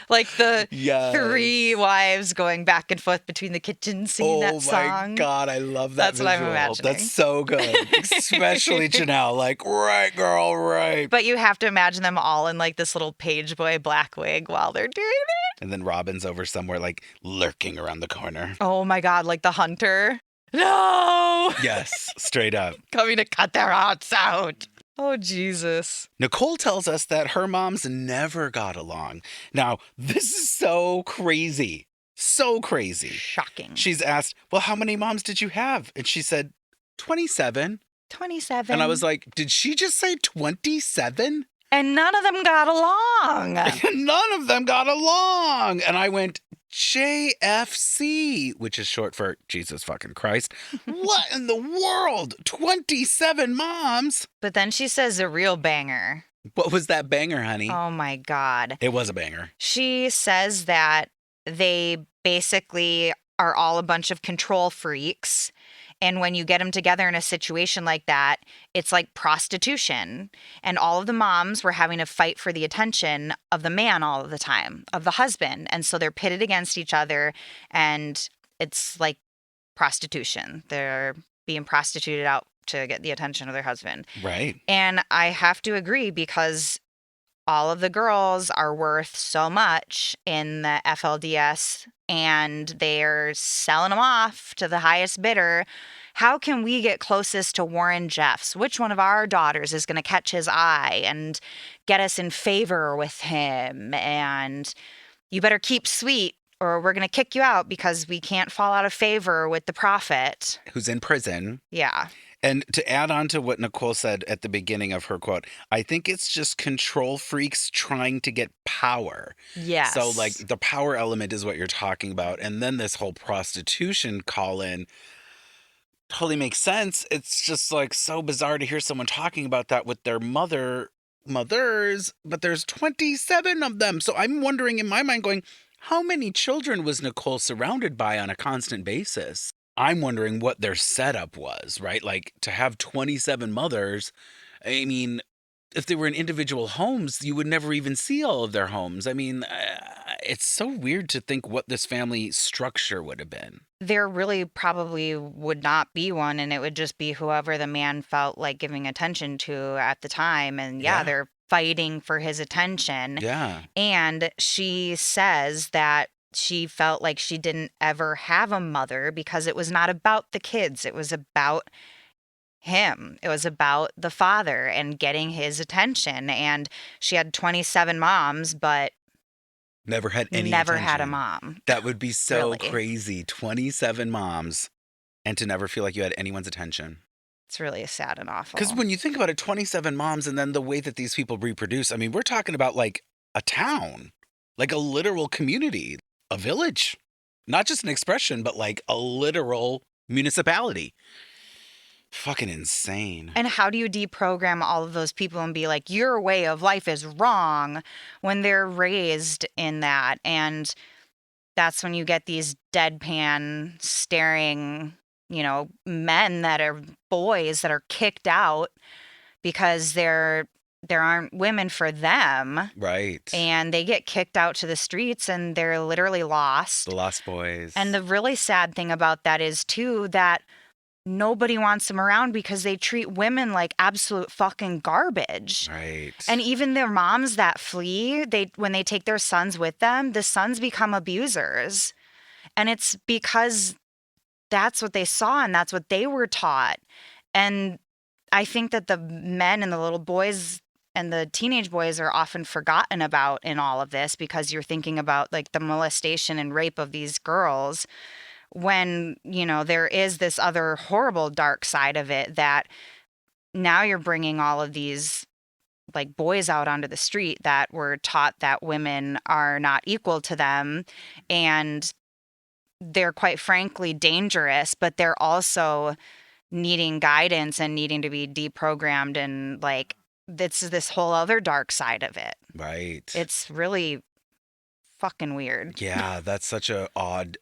Like the three wives going back and forth between the kitchens singing that song.
Oh my God, I love that
That's
visual.
what I'm imagining.
That's so good. Especially Janelle, like, right, girl, right.
But you have to imagine them all in like this little page boy black wig while they're doing it.
And then Robyn's over somewhere like lurking around the corner.
Oh my God, like the hunter. No!
Yes, straight up.
Coming to cut their hearts out. Oh, Jesus.
Nicole tells us that her moms never got along. Now, this is so crazy. So crazy.
Shocking.
She's asked, well, how many moms did you have? And she said, 27.
27.
And I was like, did she just say 27?
And none of them got along.
None of them got along. And I went, JFC, which is short for Jesus fucking Christ. What in the world? 27 moms?
But then she says a real banger.
What was that banger, honey?
Oh my God.
It was a banger.
She says that they basically are all a bunch of control freaks. And when you get them together in a situation like that, it's like prostitution. And all of the moms were having to fight for the attention of the man all of the time, of the husband. And so they're pitted against each other. And it's like prostitution. They're being prostituted out to get the attention of their husband.
Right.
And I have to agree because all of the girls are worth so much in the FLDS and they're selling them off to the highest bidder. How can we get closest to Warren Jeffs? Which one of our daughters is going to catch his eye and get us in favor with him? And you better keep sweet or we're going to kick you out because we can't fall out of favor with the prophet.
Who's in prison.
Yeah.
And to add on to what Nicole said at the beginning of her quote, I think it's just control freaks trying to get power.
Yes.
So, like, the power element is what you're talking about. And then this whole prostitution call-in totally makes sense. It's just, like, so bizarre to hear someone talking about that with their mothers, but there's 27 of them. So I'm wondering in my mind going, how many children was Nicole surrounded by on a constant basis? I'm wondering what their setup was, right? Like, to have 27 mothers, I mean, if they were in individual homes, you would never even see all of their homes. I mean, it's so weird to think what this family structure would have been.
There really probably would not be one, and it would just be whoever the man felt like giving attention to at the time. And yeah. They're fighting for his attention.
Yeah.
And she says that she felt like she didn't ever have a mother because it was not about the kids. It was about him. It was about the father and getting his attention. And she had 27 moms, but
never had any
never
attention.
had a mom.
That would be so
Really.
crazy. 27 moms and to never feel like you had anyone's attention.
It's really sad and awful.
Because when you think about it, 27 moms and then the way that these people reproduce, I mean, we're talking about like a town, like a literal community, a village, not just an expression, but like a literal municipality. Fucking insane.
And how do you deprogram all of those people and be like, your way of life is wrong when they're raised in that? And that's when you get these deadpan staring, men that are boys that are kicked out because they're there aren't women for them.
Right.
And they get kicked out to the streets and they're literally lost.
The Lost Boys.
And the really sad thing about that is, too, that nobody wants them around because they treat women like absolute fucking garbage.
Right.
And even their moms that flee, when they take their sons with them, the sons become abusers. And it's because that's what they saw and that's what they were taught. And I think that the men and the little boys and the teenage boys are often forgotten about in all of this because you're thinking about like the molestation and rape of these girls when, you know, there is this other horrible dark side of it that now you're bringing all of these like boys out onto the street that were taught that women are not equal to them and they're quite frankly dangerous, but they're also needing guidance and needing to be deprogrammed and like it's this whole other dark side of it.
Right.
It's really fucking weird.
Yeah, that's such a odd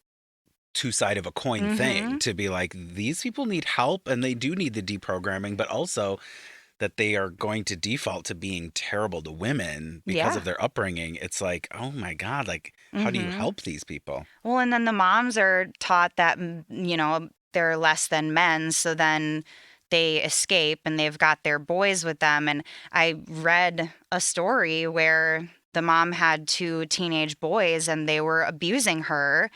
two-side of a coin thing to be like, these people need help and they do need the deprogramming, but also that they are going to default to being terrible to women because of their upbringing. It's like, oh my God, like, how do you help these people?
Well, and then the moms are taught that, you know, they're less than men. So then they escape and they've got their boys with them. And I read a story where the mom had 2 teenage boys and they were abusing her.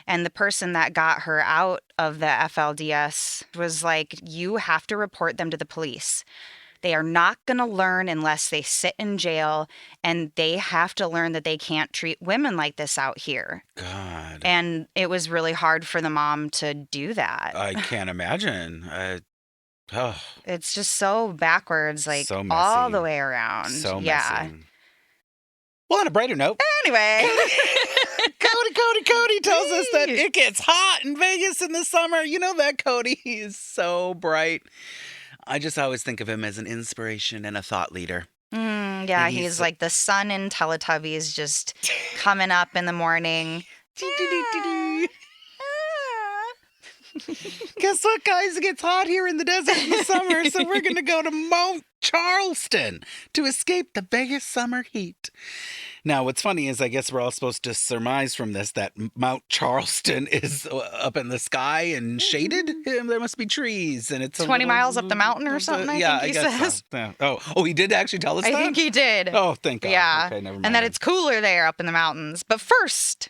And the person that got her out of the FLDS was like, you have to report them to the police. They are not going to learn unless they sit in jail, and they have to learn that they can't treat women like this out here.
God.
And it was really hard for the mom to do that.
I can't imagine. Oh,
It's just so backwards, like
So
all
messy.
the way around.
so
yeah.
messy. Well, on a brighter note,
Anyway,
Kody tells us that it gets hot in Vegas in the summer. You know that, Kody? He is so bright. I just always think of him as an inspiration and a thought leader.
yeah,
And
he's like the sun in Teletubbies just coming up in the morning.
Guess what, guys? It gets hot here in the desert in the summer, so we're going to go to Mount Charleston to escape the Vegas summer heat. Now, what's funny is I guess we're all supposed to surmise from this that Mount Charleston is up in the sky and shaded. There must be trees, and it's
20 miles up the mountain or something,
Yeah,
I think he
guess so.
says.
Yeah. Oh, he did actually tell us
I
that?
think he did.
Oh, thank God.
Yeah.
Okay, never mind.
And that
then.
it's cooler there up in the mountains. But first,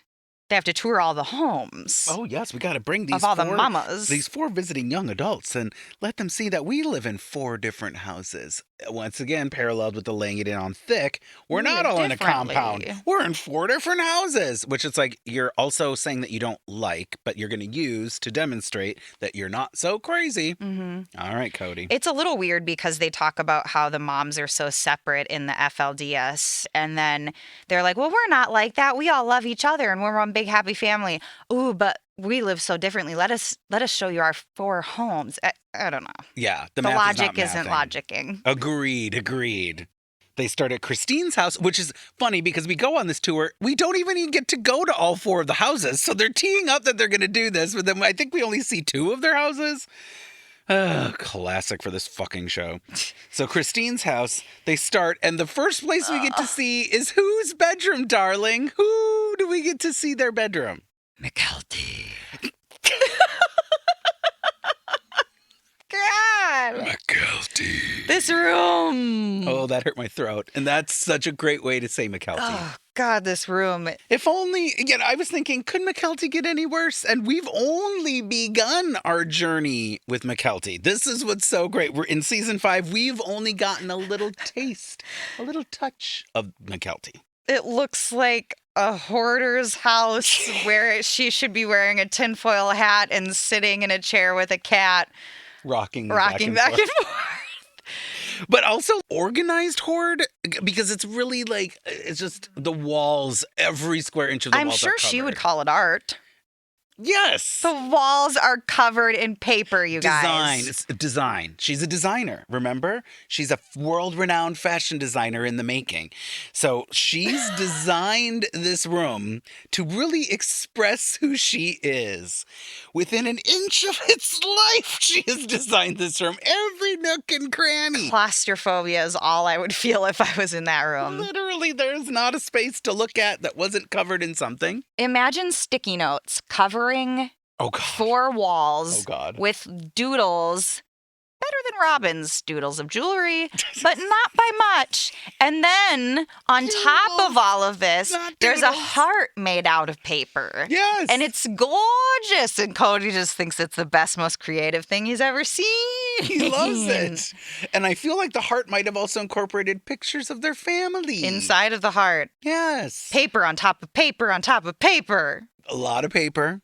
they have to tour all the homes
Oh, yes, we got to bring these
of all the mamas.
These 4 visiting young adults and let them see that we live in 4 different houses. Once again, paralleled with the laying it in on thick, we're
We
not
live
all in a
differently.
compound. We're in 4 different houses, which it's like you're also saying that you don't like, but you're going to use to demonstrate that you're not so crazy. All right, Kody.
It's a little weird because they talk about how the moms are so separate in the FLDS. And then they're like, well, we're not like that. We all love each other and we're one big happy family. Ooh, but we live so differently. Let us show you our 4 homes. I don't know.
Yeah,
The
math is not
logic isn't
mathing.
logicking.
Agreed. They start at Christine's house, which is funny because we go on this tour. We don't even get to go to all 4 of the houses. So they're teeing up that they're going to do this, but then I think we only see 2 of their houses. Classic for this fucking show. So Christine's house, they start, and the first place we get to see is whose bedroom, darling? Who do we get to see their bedroom?
McKelty. God.
McKelty.
This room.
Oh, that hurt my throat. And that's such a great way to say McKelty.
Oh, God, this room.
If only, again, I was thinking, could McKelty get any worse? And we've only begun our journey with McKelty. This is what's so great. We're in season 5. We've only gotten a little taste, a little touch of McKelty.
It looks like a hoarder's house where she should be wearing a tinfoil hat and sitting in a chair with a cat
Rocking
back and forth.
But also organized hoard, because it's really like, it's just the walls, every square inch of the
I'm
walls
sure
are
she would
covered.
call it art.
Yes.
The walls are covered in paper, you
Design.
guys.
It's design. She's a designer, remember? She's a world-renowned fashion designer in the making. So she's designed this room to really express who she is. Within an inch of its life, she has designed this room. Every nook and cranny.
Claustrophobia is all I would feel if I was in that room.
Literally, there's not a space to look at that wasn't covered in something.
Imagine sticky notes covering
Oh, God.
4 walls
Oh, God.
with doodles, better than Robyn's doodles of jewelry, but not by much. And then on top of all of this,
not
there's a
doodles.
heart made out of paper.
Yes.
And it's gorgeous. And Kody just thinks it's the best, most creative thing he's ever seen.
He loves it. And I feel like the heart might have also incorporated pictures of their family.
Inside of the heart.
Yes.
Paper on top of paper on top of paper.
A lot of paper.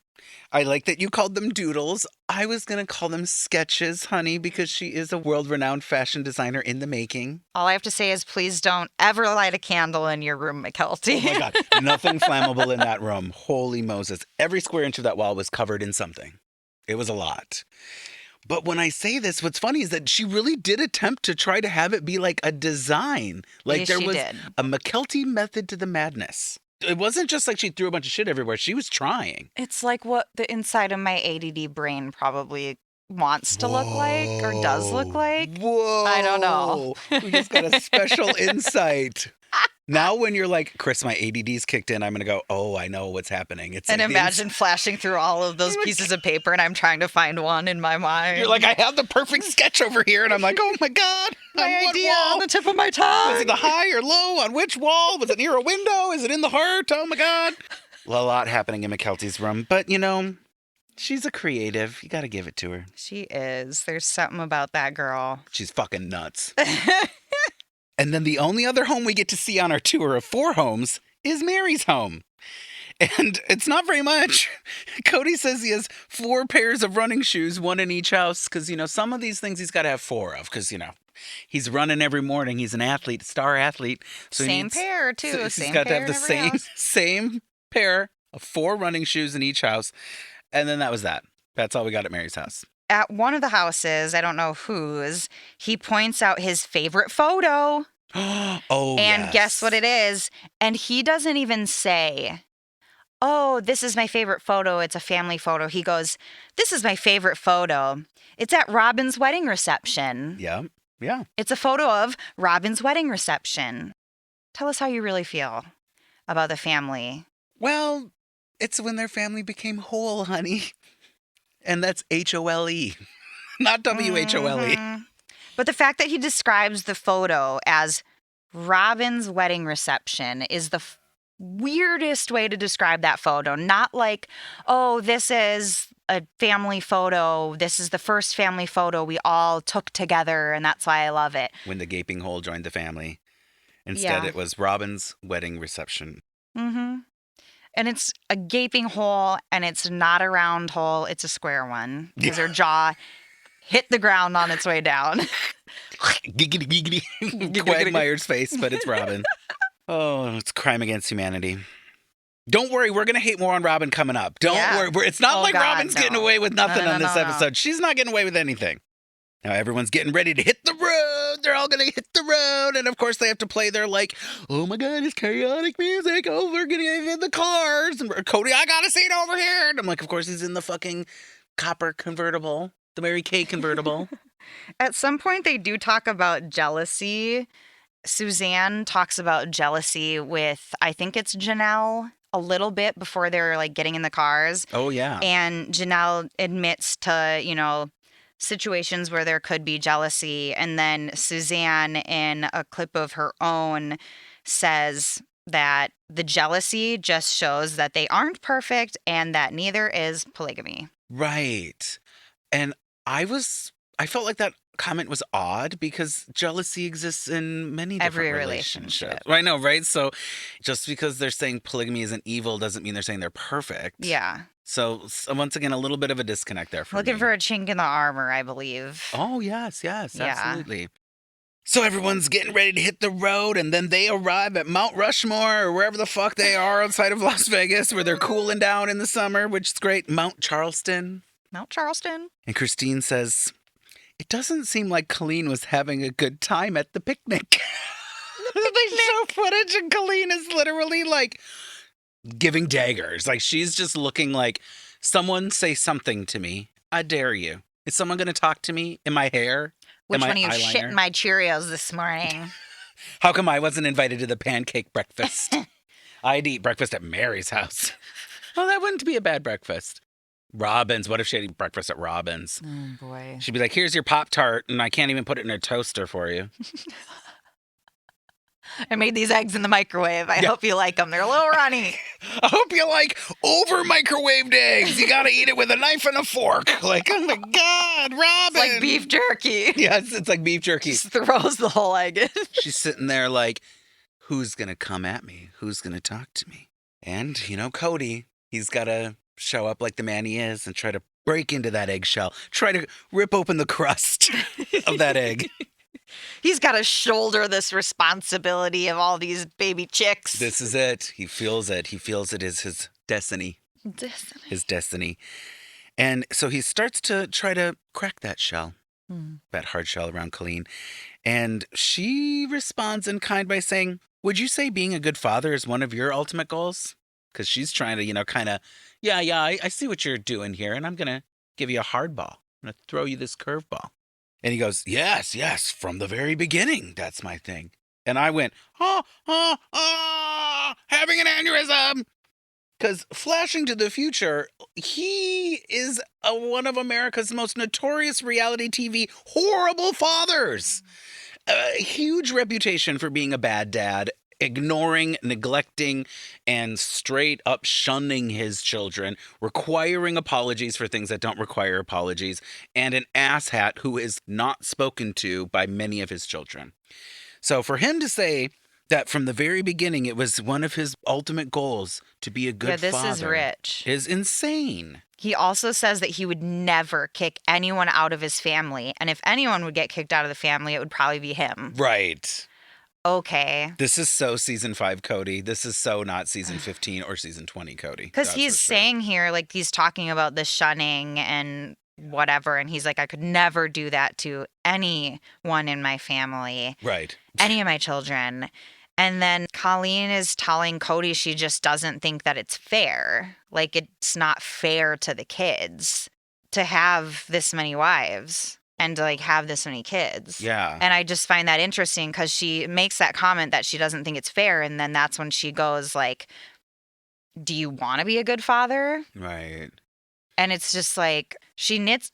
I like that you called them doodles. I was going to call them sketches, honey, because she is a world-renowned fashion designer in the making.
All I have to say is please don't ever light a candle in your room, McKelty.
Oh, my God. Nothing flammable in that room. Holy Moses. Every square inch of that wall was covered in something. It was a lot. But when I say this, what's funny is that she really did attempt to try to have it be like a design. Like
Yes,
there
she
was
did.
a McKelty method to the madness. It wasn't just like she threw a bunch of shit everywhere. She was trying.
It's like what the inside of my ADD brain probably wants to look like or does look like.
Whoa.
I don't know.
We just got a special insight. Now when you're like, Chris, my ADD's kicked in, I'm going to go, oh, I know what's happening. It's
And
like the
imagine flashing through all of those pieces of paper and I'm trying to find one in my mind.
You're like, I have the perfect sketch over here. And I'm like, oh my God.
my
on what
idea
wall?
on the tip of my
Was
tongue.
it the high or low? On which wall? Was it near a window? Is it in the heart? Oh my God. Well, a lot happening in McKelty's room. But, you know, she's a creative. You got to give it to her.
She is. There's something about that girl.
She's fucking nuts. And then the only other home we get to see on our tour of 4 homes is Meri's home. And it's not very much. Kody says he has 4 pairs of running shoes, 1 in each house. Because, you know, some of these things he's got to have 4 of. Because, you know, he's running every morning. He's an athlete, star athlete. So he
Same
needs,
pair, too.
so
Same
he's got to
pair
have the
in every house.
same pair of 4 running shoes in each house. And then that was that. That's all we got at Meri's house.
At one of the houses, I don't know whose, he points out his favorite photo.
Oh,
And guess what it is? And he doesn't even say, oh, this is my favorite photo. It's a family photo. He goes, this is my favorite photo. It's at Robyn's wedding reception.
Yeah. Yeah.
It's a photo of Robyn's wedding reception. Tell us how you really feel about the family.
Well, it's when their family became whole, honey. And that's HOLE, not WHOLE.
Mhm. But the fact that he describes the photo as Robyn's wedding reception is the weirdest way to describe that photo. Not like, oh, this is a family photo. This is the first family photo we all took together, and that's why I love it.
When the gaping hole joined the family. Instead,
Yeah.
it was Robyn's wedding reception.
Mm-hmm. And it's a gaping hole, and it's not a round hole. It's a square one because her jaw hit the ground on its way down.
Giggity, giggity. Quagmire's face, but it's Robyn. Oh, it's crime against humanity. Don't worry, we're going to hate more on Robyn coming up. Don't
Yeah.
worry. It's not
Oh,
like
God,
Robyn's
no.
getting away with nothing
No,
on this
no.
episode. She's not getting away with anything. Now everyone's getting ready to hit the road. They're all going to hit the road. And of course they have to play their like, oh my God, it's chaotic music. Oh, we're getting in the cars. And Kody, I got a seat over here. And I'm like, of course he's in the fucking copper convertible, the Mary Kay convertible.
At some point, they do talk about jealousy. Suzanne talks about jealousy with, I think it's Janelle, a little bit before they're like getting in the cars.
Oh, yeah.
And Janelle admits to, you know, situations where there could be jealousy. And then Suzanne, in a clip of her own, says that the jealousy just shows that they aren't perfect and that neither is polygamy.
Right. And I felt like that comment was odd because jealousy exists in many different
Every
relationships.
relationship.
I know, right? So just because they're saying polygamy isn't evil doesn't mean they're saying they're perfect.
Yeah.
So once again, a little bit of a disconnect there for
Looking
me.
for a chink in the armor, I believe.
Oh, yes,
Yeah.
absolutely. So everyone's getting ready to hit the road, and then they arrive at Mount Rushmore or wherever the fuck they are outside of Las Vegas where they're cooling down in the summer, which is great. Mount Charleston.
Mount Charleston.
And Christine says, it doesn't seem like Kollene was having a good time at the picnic. They show footage and Kollene is literally like giving daggers. Like she's just looking like, someone say something to me. I dare you. Is someone going to talk to me? In my hair?
Which
In my
one of you
eyeliner?
shit in my Cheerios this morning?
How come I wasn't invited to the pancake breakfast? I'd eat breakfast at Mary's house. Oh, that wouldn't be a bad breakfast. Robyn's. What if she had eat breakfast at Robyn's?
Oh, boy.
She'd be like, here's your Pop-Tart, and I can't even put it in a toaster for you.
I made these eggs in the microwave. I hope you like them. They're a little runny.
I hope you like over-microwaved eggs. You gotta eat it with a knife and a fork. Like, oh my God, Robyn.
It's like beef jerky.
Yes, it's like beef jerky.
Just throws the whole egg in.
She's sitting there like, who's gonna come at me? Who's gonna talk to me? And, you know, Kody, he's gotta show up like the man he is and try to break into that eggshell. Try to rip open the crust of that egg.
He's got to shoulder this responsibility of all these baby chicks.
This is it. He feels it. He feels it is his destiny. His destiny. And so he starts to try to crack that shell, that hard shell around Kollene. And she responds in kind by saying, would you say being a good father is one of your ultimate goals? Because she's trying to, you know, kind of, I see what you're doing here, and I'm going to give you a hard ball. I'm going to throw you this curveball. And he goes, yes, from the very beginning, that's my thing. And I went, having an aneurysm. Because flashing to the future, he is one of America's most notorious reality TV horrible fathers. A huge reputation for being a bad dad, ignoring, neglecting, and straight up shunning his children, requiring apologies for things that don't require apologies, and an asshat who is not spoken to by many of his children. So for him to say that from the very beginning it was one of his ultimate goals to be a good father.
This is rich.
Is insane.
He also says that he would never kick anyone out of his family. And if anyone would get kicked out of the family, it would probably be him.
Right.
Okay.
This is so season 5 Kody. This is so not season 15 or season 20 Kody.
Because he's saying here, like, he's talking about the shunning and whatever. And he's like, I could never do that to anyone in my family.
Right.
Any of my children. And then Kollene is telling Kody she just doesn't think that it's fair. Like, it's not fair to the kids to have this many wives. And to, like, have this many kids.
Yeah.
And I just find that interesting because she makes that comment that she doesn't think it's fair. And then that's when she goes, like, do you want to be a good father?
Right.
And it's just like, she knits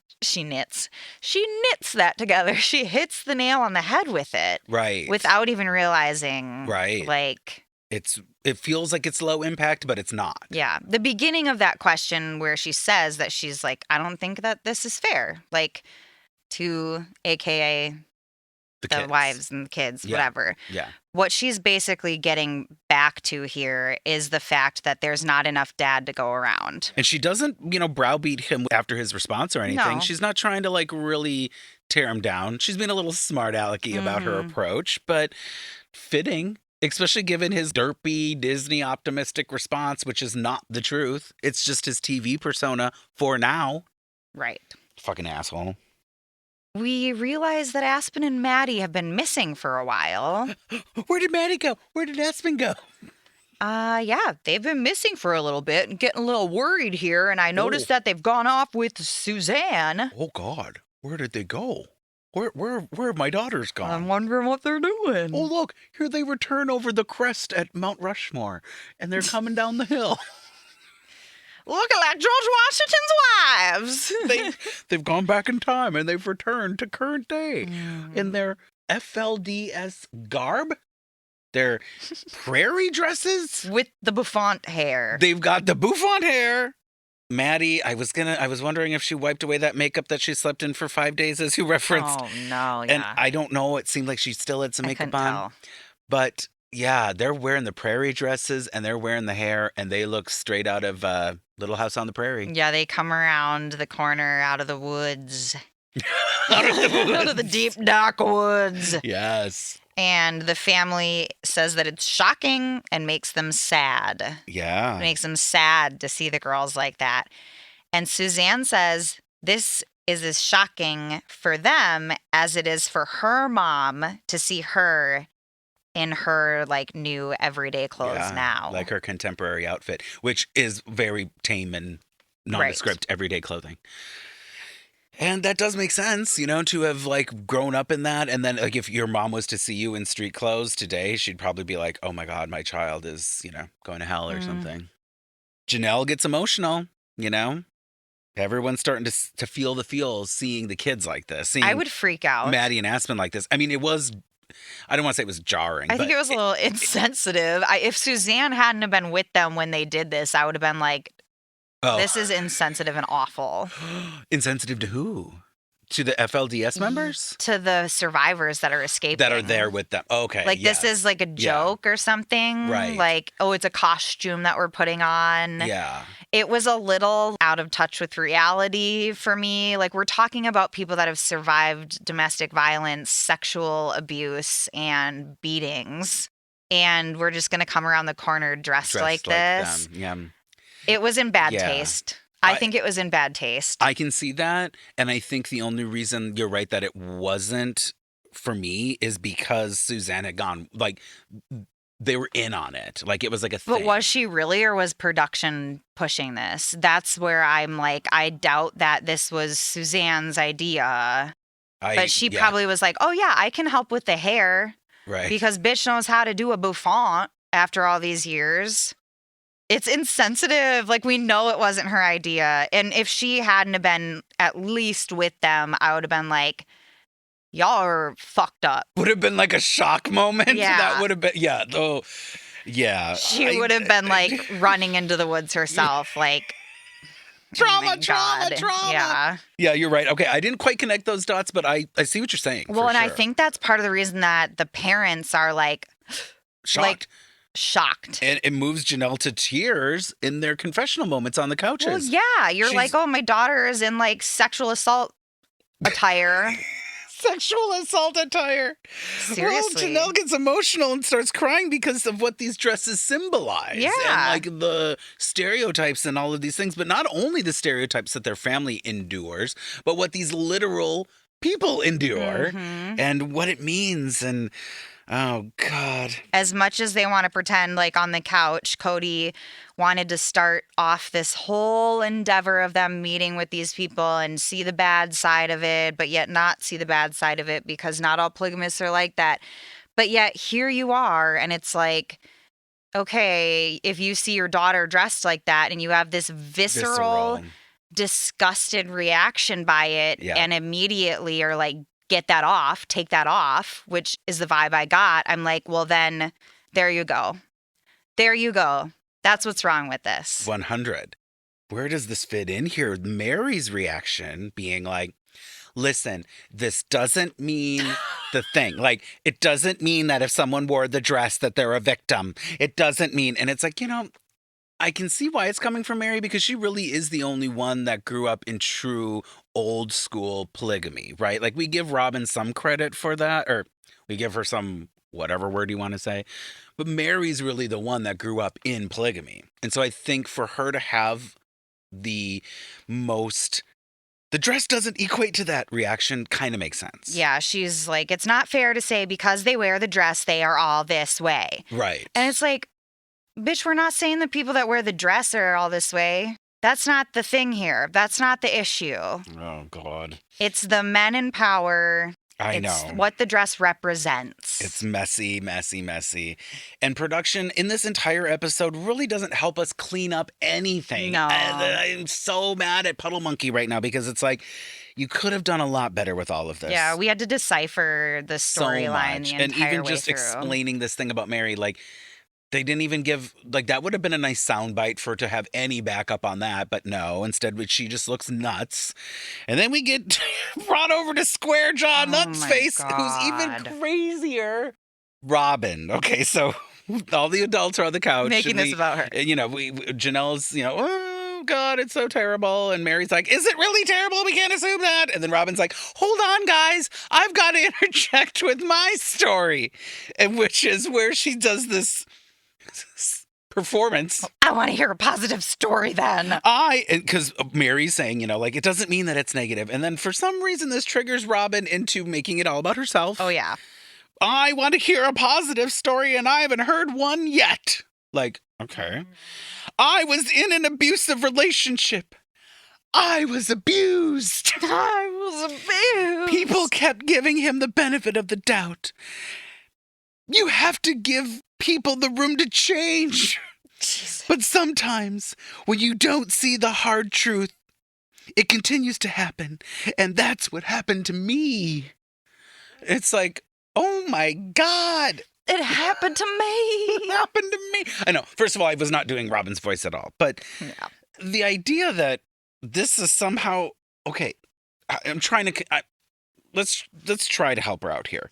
that together. She hits the nail on the head with it.
Right.
Without even realizing.
Right.
Like.
It feels like it's low impact, but it's not.
Yeah. The beginning of that question where she says that she's like, I don't think that this is fair. Like. To AKA the wives and the kids, whatever.
Yeah.
What she's basically getting back to here is the fact that there's not enough dad to go around.
And she doesn't, browbeat him after his response or anything.
No.
She's not trying to like really tear him down. She's being a little smart alecky about her approach, but fitting, especially given his derpy Disney optimistic response, which is not the truth. It's just his TV persona for now.
Right.
Fucking asshole.
We realize that Aspen and Maddie have been missing for a while.
Where did Maddie go? Where did Aspen go?
Yeah, they've been missing for a little bit and getting a little worried here. And I noticed that they've gone off with Suzanne.
Oh, God. Where did they go? Where have my daughters gone?
I'm wondering what they're doing.
Oh, look. Here they return over the crest at Mount Rushmore. And they're coming down the hill.
Looking like George Washington's wives.
They've gone back in time and they've returned to current day in their FLDS garb, their prairie dresses
with the bouffant hair.
They've got the bouffant hair. Maddie, I was wondering if she wiped away that makeup that she slept in for 5 days, as you referenced.
Oh no, yeah.
And I don't know. It seemed like she still had some makeup on,
tell.
But yeah, they're wearing the prairie dresses and they're wearing the hair, and they look straight out of Little House on the Prairie.
Yeah, they come around the corner out of the woods Out of the deep, dark woods.
Yes.
And the family says that it's shocking and makes them sad.
Yeah.
It makes them sad to see the girls like that. And Suzanne says this is as shocking for them as it is for her mom to see her in her like new everyday clothes now.
Like her contemporary outfit, which is very tame and nondescript everyday clothing. And that does make sense, you know, to have like grown up in that. And then like if your mom was to see you in street clothes today, she'd probably be like, oh my God, my child is, you know, going to hell or something. Janelle gets emotional, you know. Everyone's starting to feel the feels seeing the kids like this. Seeing
I would freak out.
Maddie and Aspen like this. I mean, it was, I don't want to say it was jarring.
I think it was a little insensitive. If Suzanne hadn't have been with them when they did this, I would have been like, this is insensitive and awful.
Insensitive to who? To the FLDS members?
To the survivors that are escaping.
That are there with them. Okay.
Like this is like a joke or something.
Right.
Like, oh, it's a costume that we're putting on.
Yeah.
It was a little out of touch with reality for me. Like we're talking about people that have survived domestic violence, sexual abuse, and beatings. And we're just going to come around the corner dressed like this.
Them. Yeah.
It was in bad taste. I think it was in bad taste.
I can see that. And I think the only reason you're right that it wasn't for me is because Suzanne had gone, like, they were in on it. Like, it was like a thing.
But was she really, or was production pushing this? That's where I'm like, I doubt that this was Suzanne's idea. But she probably was like, oh, yeah, I can help with the hair.
Right.
Because bitch knows how to do a bouffant after all these years. It's insensitive. Like, we know it wasn't her idea. And if she hadn't have been at least with them, I would have been like, y'all are fucked up.
Would have been like a shock moment.
Yeah.
That would have been, yeah.
She would have been like running into the woods herself. Like,
trauma.
Yeah.
Yeah, you're right. Okay, I didn't quite connect those dots, but I see what you're saying.
Well, and I think that's part of the reason that the parents are like, shocked.
And it moves Janelle to tears in their confessional moments on the couches.
Well, yeah. You're like, oh, my daughter is in like sexual assault attire.
Sexual assault attire.
Seriously.
Well, Janelle gets emotional and starts crying because of what these dresses symbolize.
Yeah.
And like the stereotypes and all of these things. But not only the stereotypes that their family endures, but what these literal people endure and what it means. And oh, God.
As much as they want to pretend, like on the couch, Kody wanted to start off this whole endeavor of them meeting with these people and see the bad side of it, but yet not see the bad side of it because not all polygamists are like that. But yet here you are, and it's like, okay, if you see your daughter dressed like that and you have this visceral. Disgusted reaction by it and immediately are like, get that off, take that off, which is the vibe I got. I'm like, well, then there you go. There you go. That's what's wrong with this.
100. Where does this fit in here? Meri's reaction being like, listen, this doesn't mean the thing. Like, it doesn't mean that if someone wore the dress that they're a victim. It doesn't mean, and it's like, you know, I can see why it's coming from Meri because she really is the only one that grew up in true old school polygamy, right? Like we give Robyn some credit for that, or we give her some whatever word you want to say. But Meri's really the one that grew up in polygamy. And so I think for her to have the dress doesn't equate to that reaction kind of makes sense.
Yeah, she's like, it's not fair to say because they wear the dress, they are all this way.
Right.
And it's like, bitch, we're not saying the people that wear the dress are all this way. That's not the thing here. That's not the issue.
Oh, God.
It's the men in power.
I know.
It's what the dress represents.
It's messy, messy, messy. And production in this entire episode really doesn't help us clean up anything.
No.
I'm so mad at Puddle Monkey right now because it's like, you could have done a lot better with all of this.
Yeah, we had to decipher the storyline the entire way through.
And even just explaining this thing about Meri, like, they didn't even give, like, that would have been a nice soundbite for her to have any backup on that, but no. Instead, she just looks nuts. And then we get brought over to Square Jaw Nutsface, who's even crazier. Robyn. Okay, so all the adults are on the couch.
Making this about her.
You know, Janelle's, you know, God, it's so terrible. And Meri's like, is it really terrible? We can't assume that. And then Robyn's like, hold on, guys. I've got to interject with my story. And which is where she does this performance.
I want to hear a positive story then.
Because Meri's saying, it doesn't mean that it's negative. And then for some reason, this triggers Robyn into making it all about herself.
Oh, yeah.
I want to hear a positive story and I haven't heard one yet. Like, okay. I was in an abusive relationship. I was abused.
I was abused.
People kept giving him the benefit of the doubt. You have to give people the room to change.
Jesus.
But sometimes when you don't see the hard truth, it continues to happen. And that's what happened to me. It's like, oh my God.
It happened to me.
It happened to me. I know. First of all, I was not doing Robyn's voice at all. But the idea that this is somehow, okay, I'm trying to, let's try to help her out here.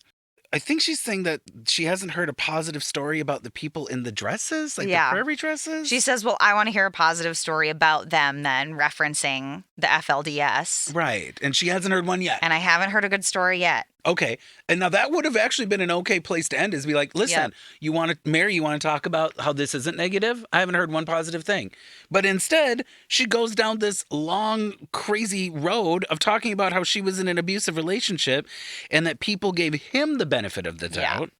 I think she's saying that she hasn't heard a positive story about the people in the dresses, like the prairie dresses.
She says, well, I want to hear a positive story about them then, referencing the FLDS.
Right. And she hasn't heard one yet.
And I haven't heard a good story yet.
Okay. And now that would have actually been an okay place to end, is be like, listen, Meri, you want to talk about how this isn't negative? I haven't heard one positive thing. But instead, she goes down this long, crazy road of talking about how she was in an abusive relationship and that people gave him the benefit of the doubt.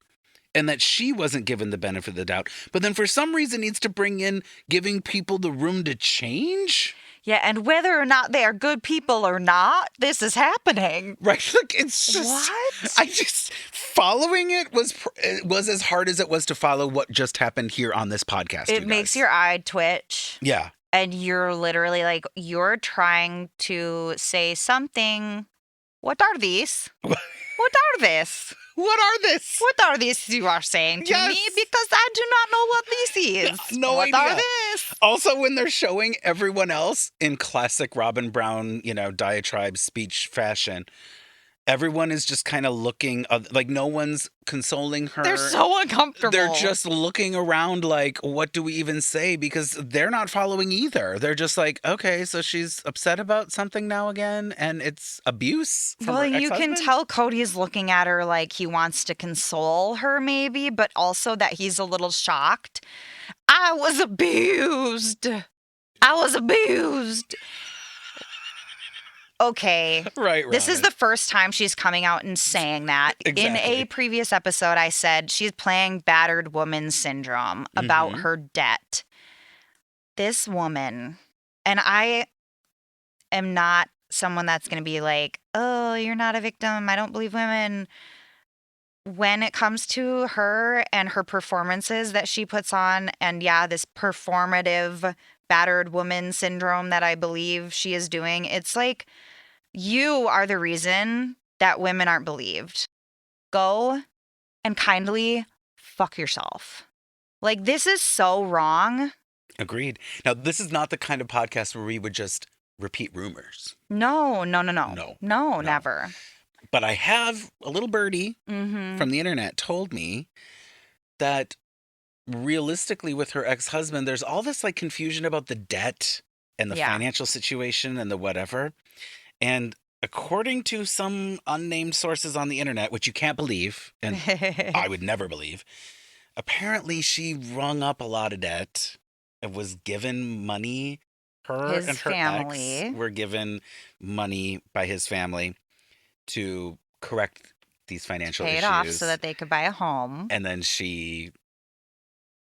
And that she wasn't given the benefit of the doubt. But then for some reason needs to bring in giving people the room to change.
Yeah, and whether or not they are good people or not, this is happening.
Right. Look, it's just...
What?
Following it was as hard as it was to follow what just happened here on this podcast.
It makes your eye twitch.
Yeah.
And you're literally like, you're trying to say something. What are these? What are this?
What are this?
What are these you are saying to me? Because I do not know what this is.
No
what
idea.
Are this?
Also, when they're showing everyone else in classic Robyn Brown, diatribe speech fashion, everyone is just kind of looking, like no one's consoling her.
They're so uncomfortable.
They're just looking around like, what do we even say? Because they're not following either. They're just like, okay, so she's upset about something now again, and it's abuse from her
you can
ex-husband?
tell Kody's looking at her like he wants to console her maybe, but also that he's a little shocked. I was abused. Okay.
Right.
This is the first time she's coming out and saying that.
Exactly.
In a previous episode, I said she's playing battered woman syndrome about her debt. This woman, and I am not someone that's going to be like, oh, you're not a victim. I don't believe women. When it comes to her and her performances that she puts on, and this performative battered woman syndrome that I believe she is doing, it's like, you are the reason that women aren't believed. Go and kindly fuck yourself. Like, this is so wrong.
Agreed. Now, this is not the kind of podcast where we would just repeat rumors.
No, never.
But I have a little birdie from the internet told me that realistically with her ex-husband, there's all this like confusion about the debt and the financial situation and the whatever. And according to some unnamed sources on the internet, which you can't believe, and I would never believe, apparently she rung up a lot of debt and was given money.
His
and her
family
ex were given money by his family to correct these financial
issues. Pay it off so that they could buy a home.
And then she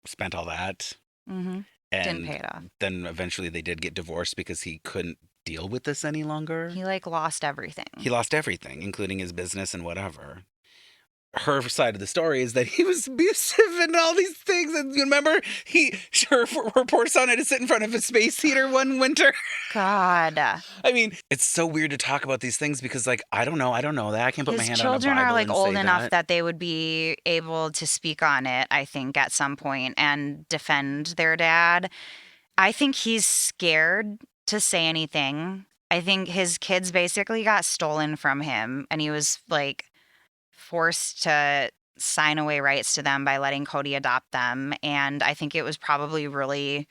spent all that.
And didn't pay it off.
Then eventually they did get divorced because he couldn't deal with this any longer.
He lost everything.
He lost everything, including his business and whatever. Her side of the story is that he was abusive and all these things. And you remember, her poor son had to sit in front of a space heater one winter.
God.
I mean, it's so weird to talk about these things because, like, I don't know that. I can't put my hand on a Bible.
His children are like old enough
that.
that they would be able to speak on it, I think, at some point and defend their dad. I think he's scared to say anything. I think his kids basically got stolen from him, and he was like forced to sign away rights to them by letting Kody adopt them. And I think it was probably really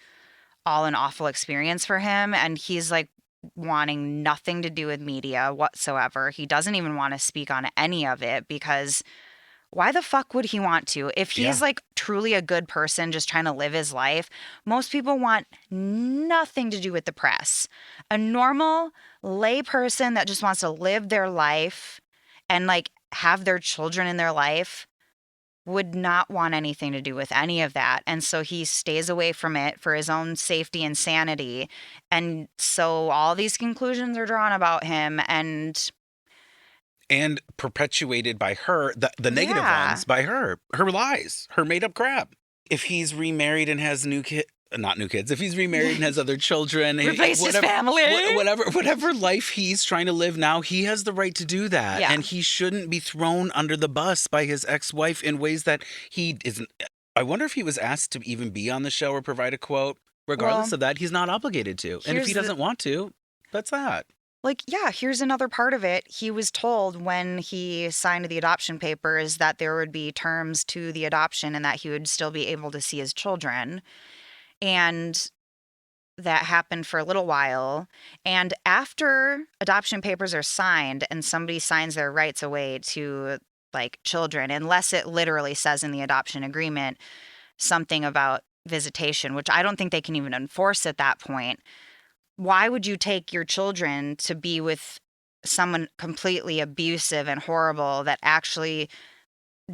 all an awful experience for him. And he's like wanting nothing to do with media whatsoever. He doesn't even want to speak on any of it because why the fuck would he want to? If he's like truly a good person just trying to live his life, most people want nothing to do with the press. A normal lay person that just wants to live their life and like have their children in their life would not want anything to do with any of that. And so he stays away from it for his own safety and sanity. And so all these conclusions are drawn about him and perpetuated by her, the negative ones by her lies, her made up crap. If he's remarried and has not new kids, if he's remarried and has other children, replace his family,
whatever life he's trying to live now, he has the right to do that.
Yeah.
And he shouldn't be thrown under the bus by his ex-wife in ways that he isn't. I wonder if he was asked to even be on the show or provide a quote. Regardless of that, he's not obligated to. And if he doesn't want to, that's that.
Like, yeah, here's another part of it. He was told when he signed the adoption papers that there would be terms to the adoption and that he would still be able to see his children. And that happened for a little while. And after adoption papers are signed and somebody signs their rights away to like children, unless it literally says in the adoption agreement something about visitation, which I don't think they can even enforce at that point. Why would you take your children to be with someone completely abusive and horrible that actually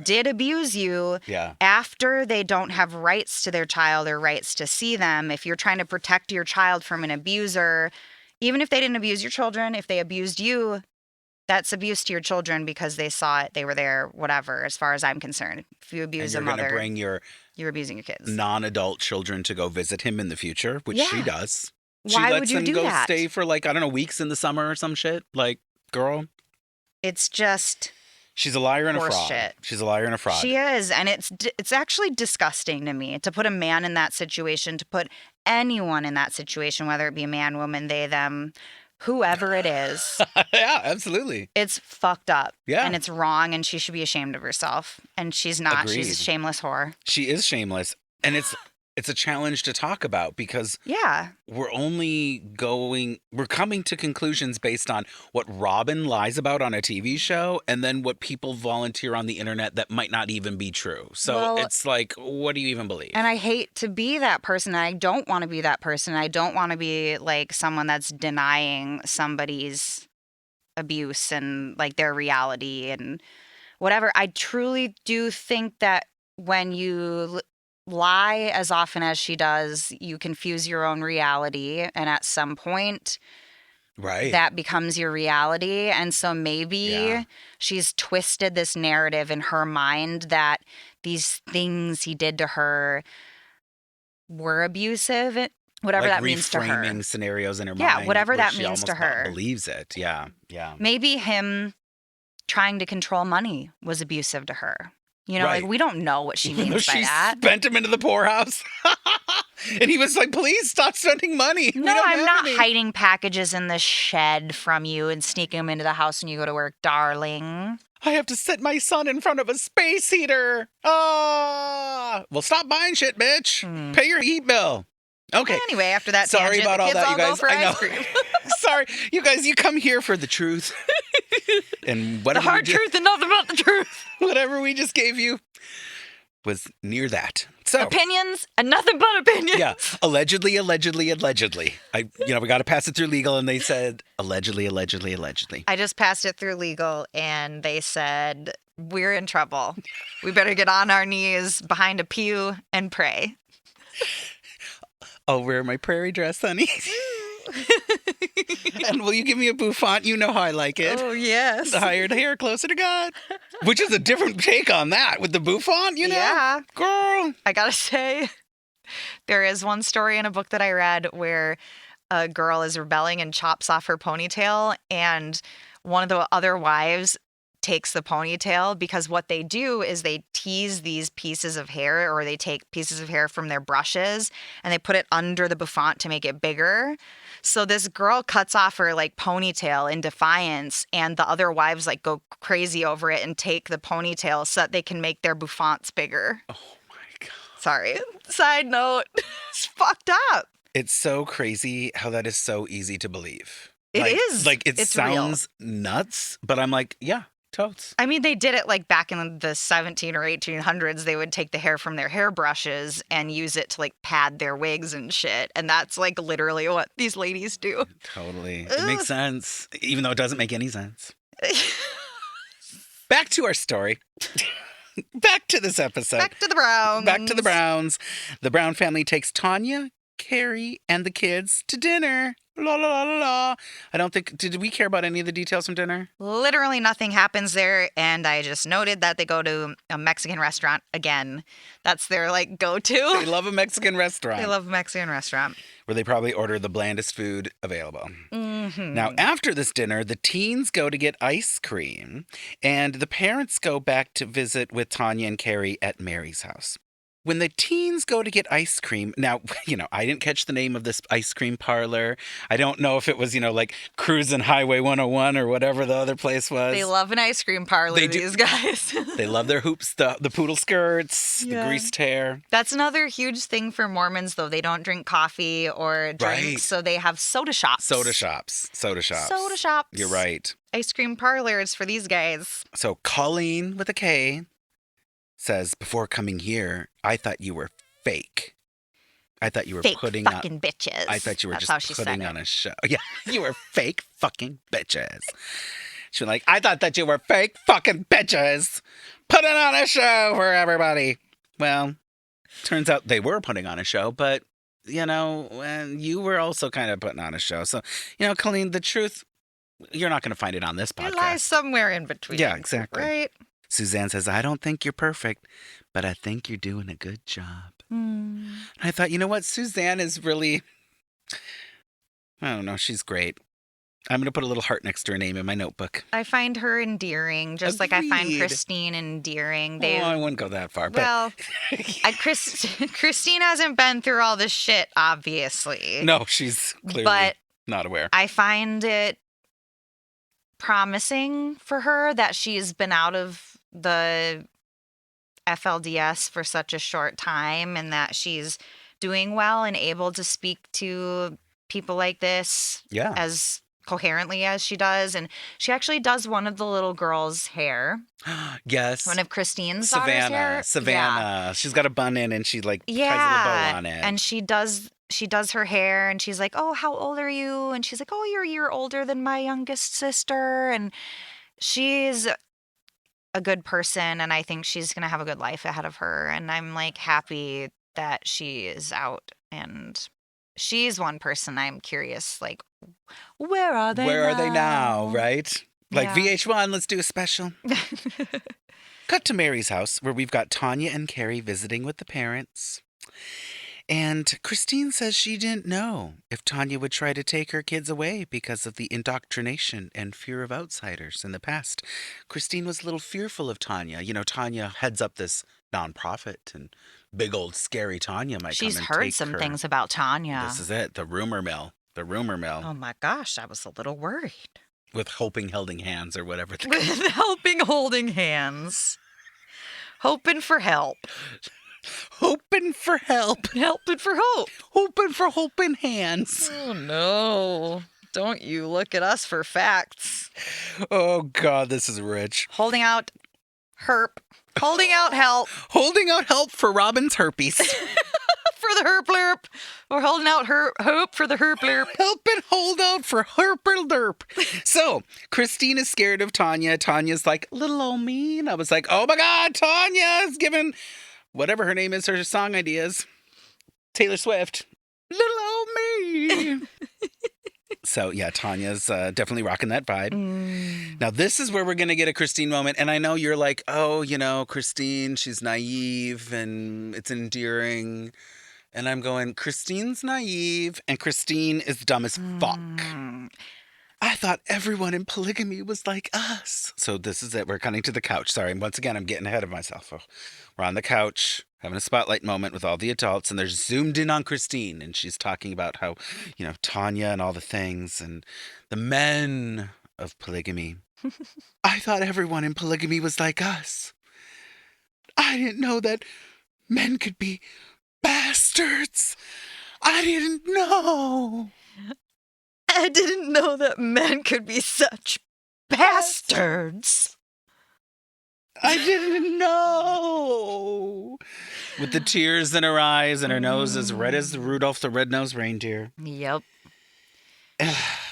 did abuse you after they don't have rights to their child or rights to see them? If you're trying to protect your child from an abuser, even if they didn't abuse your children, if they abused you, that's abuse to your children because they saw it, they were there, whatever, as far as I'm concerned. If you abuse a mother,
you're going to bring
you're abusing your kids.
Non-adult children to go visit him in the future, which she does.
Why would you do that?
She lets them go stay for like, I don't know, weeks in the summer or some shit. Like, girl.
It's just...
She's a liar and a fraud.
Shit.
She's a liar and a fraud.
She is. And it's actually disgusting to me to put a man in that situation, to put anyone in that situation, whether it be a man, woman, they, them, whoever it is.
Yeah, absolutely.
It's fucked up.
Yeah.
And it's wrong. And she should be ashamed of herself. And she's not.
Agreed.
She's a shameless whore.
She is shameless. And it's a challenge to talk about because we're coming to conclusions based on what Robyn lies about on a TV show and then what people volunteer on the internet that might not even be true. So it's like, what do you even believe?
And I hate to be that person. I don't want to be that person. I don't want to be like someone that's denying somebody's abuse and like their reality and whatever. I truly do think that when you lie as often as she does, you confuse your own reality, and at some point that becomes your reality. And so maybe she's twisted this narrative in her mind that these things he did to her were abusive, whatever
like
that means to her.
Reframing scenarios in her mind.
Yeah, whatever that
she
means to
almost
her.
believes it. Yeah.
Maybe him trying to control money was abusive to her. You know, like we don't know what she means by that.
She spent him into the poorhouse. And he was like, please stop spending money.
No, I'm not hiding packages in the shed from you and sneaking them into the house when you go to work, darling.
I have to sit my son in front of a space heater. Well, stop buying shit, bitch. Pay your heat bill. Okay.
Anyway, after that
sorry
tangent,
about all that, you guys.
Go for ice cream.
Sorry, you guys. You come here for the truth, and
the hard truth and nothing but the truth.
Whatever we just gave you was near that. So
opinions and nothing but opinions.
Yeah, allegedly. We got to pass it through legal, and they said allegedly.
I just passed it through legal, and they said we're in trouble. We better get on our knees behind a pew and pray.
I'll wear my prairie dress, honey. And will you give me a bouffant? You know how I like it.
Oh, yes.
The higher the hair, closer to God. Which is a different take on that with the bouffant, you know?
Yeah.
Girl.
I gotta say, there is one story in a book that I read where a girl is rebelling and chops off her ponytail, and one of the other wives takes the ponytail because what they do is they tease these pieces of hair, or they take pieces of hair from their brushes and they put it under the bouffant to make it bigger. So this girl cuts off her like ponytail in defiance, and the other wives like go crazy over it and take the ponytail so that they can make their bouffants bigger.
Oh my God.
Sorry. Side note. It's fucked up.
It's so crazy how that is so easy to believe.
It is.
Like, it
It's
sounds nuts, but I'm like, yeah, totes.
I mean, they did it like back in the 17 or 1800s. They would take the hair from their hairbrushes and use it to like pad their wigs and shit. And that's like literally what these ladies do.
Totally. It makes sense, even though it doesn't make any sense. Back to our story. Back to this episode.
Back to the Browns.
Back to the Browns. The Brown family takes Tanya, Carrie, and the kids to dinner. La la la la la. I don't think, did we care about any of the details from dinner?
Literally nothing happens there, and I just noted that they go to a Mexican restaurant again. That's their like go-to.
They love a Mexican restaurant.
They love a Mexican restaurant.
Where they probably order the blandest food available.
Mm-hmm.
Now, after this dinner, the teens go to get ice cream, and the parents go back to visit with Tanya and Carrie at Meri's house. When the teens go to get ice cream, now, I didn't catch the name of this ice cream parlor. I don't know if it was, like Cruisin' Highway 101 or whatever the other place was.
They love an ice cream parlor, these guys.
They love their hoops, the poodle skirts, the greased hair.
That's another huge thing for Mormons, though. They don't drink coffee or drinks, so they have soda shops.
Soda shops. You're right.
Ice cream parlors for these guys.
So Kollene with a K says, before coming here, I thought you were fake. I thought you were
fake
putting on...
fucking bitches.
I thought you were
That's how
just
she
putting
said
on a show. Yeah, you were fake fucking bitches. She was like, I thought that you were fake fucking bitches putting on a show for everybody. Well, turns out they were putting on a show, but, and you were also kind of putting on a show. So, Kollene, the truth, you're not going to find it on this podcast.
It lies somewhere in between.
Yeah, exactly.
Right?
Suzanne says, I don't think you're perfect, but I think you're doing a good job. And I thought, you know what? Suzanne is really, I don't know, she's great. I'm going to put a little heart next to her name in my notebook.
I find her endearing, just like I find
Agreed.
Christine endearing.
I wouldn't go that far. But...
Well, Christine hasn't been through all this shit, obviously.
No, she's clearly not aware.
I find it promising for her that she's been out of the FLDS for such a short time and that she's doing well and able to speak to people like this as coherently as she does. And she actually does one of the little girls' hair.
Yes.
One of Christine's daughter's hair.
Savannah. Yeah. She's got a bun in and she ties a little bow on it.
And she does her hair and she's like, oh, how old are you? And she's like, oh, you're a year older than my youngest sister. And she's a good person, and I think she's going to have a good life ahead of her. And I'm like happy that she is out, and she's one person I'm curious, like, where are they now?
Right? Like VH1, let's do a special. Cut to Meri's house, where we've got Tanya and Carrie visiting with the parents. And Christine says she didn't know if Tanya would try to take her kids away because of the indoctrination and fear of outsiders in the past. Christine was a little fearful of Tanya. Tanya heads up this nonprofit, and big old scary Tanya might come and take her.
She's heard some things about Tanya.
This is it, the rumor mill.
Oh my gosh, I was a little worried.
With Hoping Holding Hands or whatever.
With Helping Holding Hands. Hoping for help.
Hoping for help.
Helping for hope.
Hoping for hoping hands.
Oh, no. Don't you look at us for facts.
Oh, God, this is rich.
Holding out herp. Holding out help.
Holding out help for Robyn's herpes.
For the herp lerp. We're holding out hope for the herp lerp.
Help and hold out for herpel derp. So, Christine is scared of Tanya. Tanya's like, little old me. And I was like, oh, my God, Tanya's giving... whatever her name is, her song ideas. Taylor Swift. Little old me. So, yeah, Tanya's definitely rocking that vibe. Now, this is where we're going to get a Christine moment. And I know you're like, oh, Christine, she's naive and it's endearing. And I'm going, Christine's naive and Christine is dumb as fuck. I thought everyone in polygamy was like us. So this is it. We're cutting to the couch. Sorry, once again, I'm getting ahead of myself. We're on the couch, having a spotlight moment with all the adults, and they're zoomed in on Christine, and she's talking about how, Tanya and all the things, and the men of polygamy. I thought everyone in polygamy was like us. I didn't know that men could be bastards. I didn't know.
I didn't know that men could be such bastards.
I didn't know. With the tears in her eyes and her nose as red as Rudolph the Red-Nosed Reindeer.
Yep.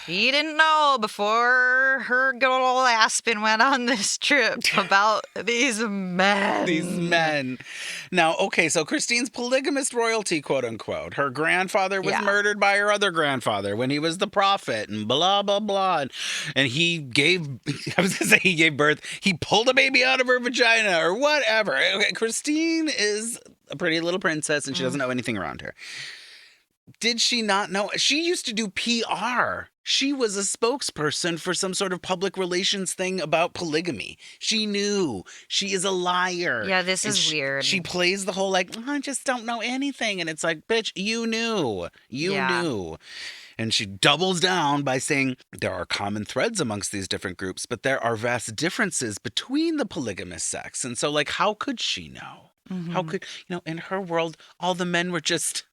She didn't know before her good old Aspen went on this trip about these men.
These men. Now, okay, so Christine's polygamist royalty, quote unquote. Her grandfather was murdered by her other grandfather when he was the prophet and blah, blah, blah. And he gave, I was going to say he gave birth. He pulled a baby out of her vagina or whatever. Okay, Christine is a pretty little princess and she doesn't know anything around her. Did she not know? She used to do PR. She was a spokesperson for some sort of public relations thing about polygamy. She knew. She is a liar.
Yeah, this is weird.
She plays the whole like, I just don't know anything. And it's like, bitch, you knew. You knew. And she doubles down by saying there are common threads amongst these different groups, but there are vast differences between the polygamous sex. And so, like, how could she know? How could, in her world, all the men were just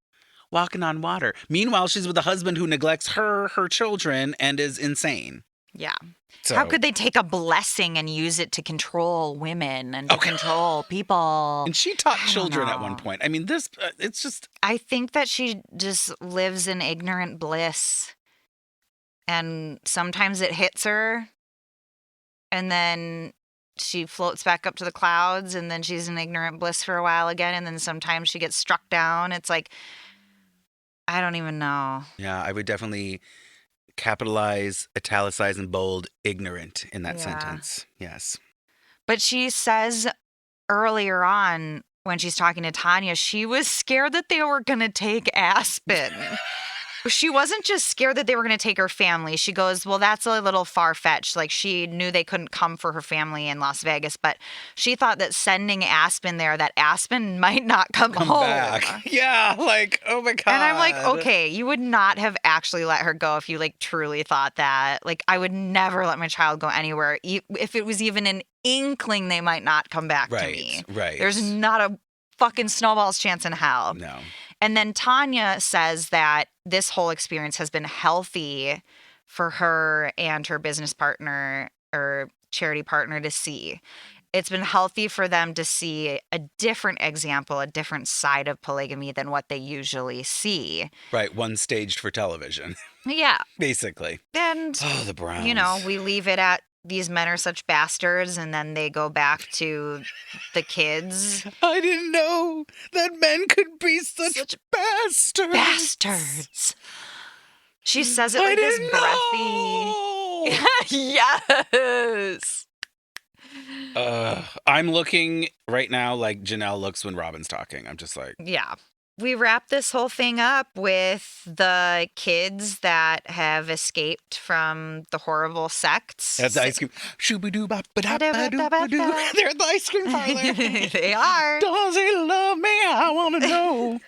walking on water. Meanwhile, she's with a husband who neglects her children, and is insane.
Yeah.
So,
how could they take a blessing and use it to control women and to control people?
And she taught children at one point. I mean, this, it's just.
I think that she just lives in ignorant bliss. And sometimes it hits her. And then she floats back up to the clouds. And then she's in ignorant bliss for a while again. And then sometimes she gets struck down. It's like, I don't even know. Yeah,
I would definitely capitalize, italicize, and bold ignorant in that sentence. Yes.
But she says earlier on when she's talking to Tanya, she was scared that they were going to take Aspen. She wasn't just scared that they were going to take her family. She goes, well, that's a little far-fetched. Like, she knew they couldn't come for her family in Las Vegas, but she thought that sending Aspen there, that Aspen might not come home.
Back. Yeah, like, oh my God.
And I'm like, okay, you would not have actually let her go if you, like, truly thought that. Like, I would never let my child go anywhere. If it was even an inkling they might not come back to me.
Right.
There's not a fucking snowball's chance in hell.
No.
And then Tanya says that this whole experience has been healthy for her and her business partner or charity partner to see. It's been healthy for them to see a different example, a different side of polygamy than what they usually see.
Right. One staged for television.
Yeah.
Basically.
And,
the Browns.
We leave it at these men are such bastards, and then they go back to the kids.
I didn't know that men could be such bastards.
Bastards. She says it like this breathy. Yes.
I'm looking right now like Janelle looks when Robyn's talking. I'm just like.
Yeah. We wrap this whole thing up with the kids that have escaped from the horrible sects.
That's the ice cream. Shoo-ba-doo-ba-ba-da-ba-doo-ba-doo. They're at the ice cream parlor.
They are.
Does he love me? I want to know.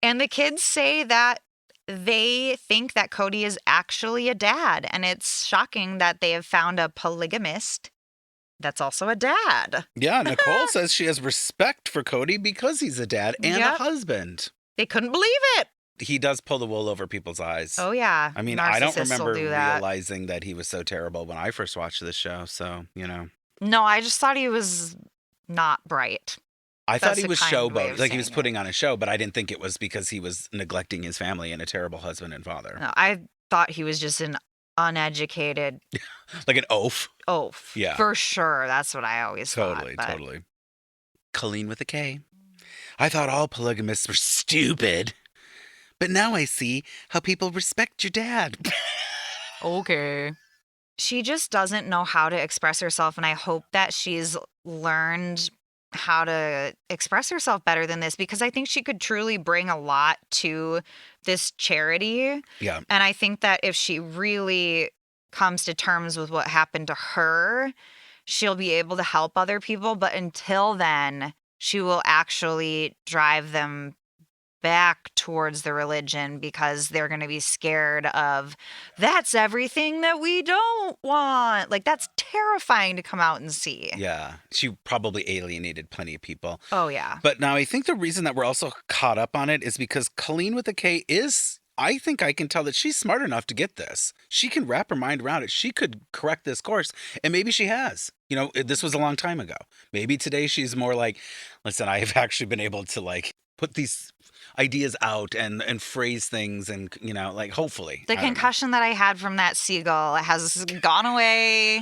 And the kids say that they think that Kody is actually a dad. And it's shocking that they have found a polygamist that's also a dad.
Yeah, Nicole says she has respect for Kody because he's a dad and a husband.
They couldn't believe it.
He does pull the wool over people's eyes.
Oh, yeah.
I mean, I don't remember realizing that he was so terrible when I first watched this show. So,
No, I just thought he was not bright.
I thought he was showboat, like he was putting on a show, but I didn't think it was because he was neglecting his family and a terrible husband and father.
No, I thought he was just an uneducated...
like an oaf.
Oaf.
Yeah.
For sure. That's what I always thought.
Totally. Kollene with a K. I thought all polygamists were stupid, but now I see how people respect your dad.
Okay. She just doesn't know how to express herself, and I hope that she's learned how to express herself better than this, because I think she could truly bring a lot to this charity.
Yeah.
And I think that if she really comes to terms with what happened to her, she'll be able to help other people. But until then, she will actually drive them back towards the religion because they're going to be scared of that's everything that we don't want. Like, that's terrifying to come out and see.
Yeah. She probably alienated plenty of people.
Oh, yeah.
But now I think the reason that we're also caught up on it is because Kollene with a K is, I think I can tell that she's smart enough to get this. She can wrap her mind around it. She could correct this course, and maybe she has. You know, this was a long time ago. Maybe today she's more like, listen, I have actually been able to like put these ideas out and phrase things and, you know, like hopefully.
The concussion that I had from that seagull has gone away.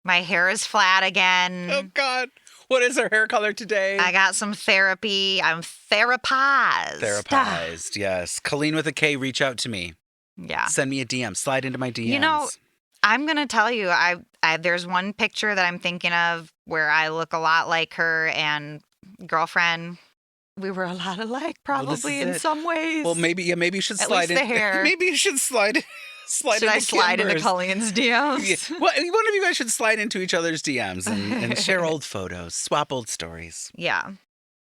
My hair is flat again.
Oh, God. What is her hair color today?
I got some therapy. I'm therapized.
Therapized, yes. Kollene with a K, reach out to me.
Yeah.
Send me a DM. Slide into my DMs.
You know, I'm going to tell you, I there's one picture that I'm thinking of where I look a lot like her and girlfriend. We were a lot alike, probably in some ways.
Well, maybe you should
At
slide
least the hair.
Maybe you should slide.
Should I slide into Colleen's DMs?
Yeah. Well, one of you guys should slide into each other's DMs and share old photos, swap old stories.
Yeah.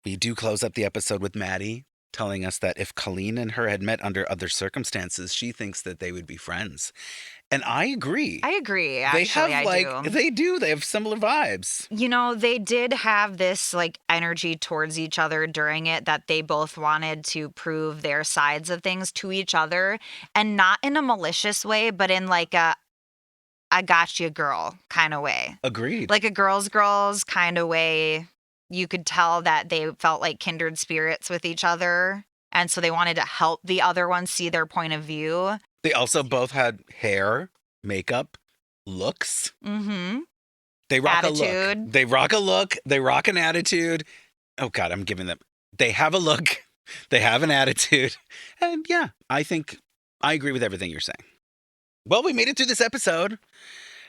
We do close up the episode with Maddie telling us that if Kollene and her had met under other circumstances, she thinks that they would be friends. And I agree.
Actually,
They do. They have similar vibes.
You know, they did have this like energy towards each other during it that they both wanted to prove their sides of things to each other, and not in a malicious way, but in like a I got you girl kind of way.
Agreed.
Like a girls kind of way. You could tell that they felt like kindred spirits with each other, and so they wanted to help the other one see their point of view.
They also both had hair, makeup, looks.
Mm-hmm.
They rock a look.
Attitude.
They rock a look. They rock an attitude. Oh, God, I'm giving them. They have a look. They have an attitude. And yeah, I think I agree with everything you're saying. Well, we made it through this episode.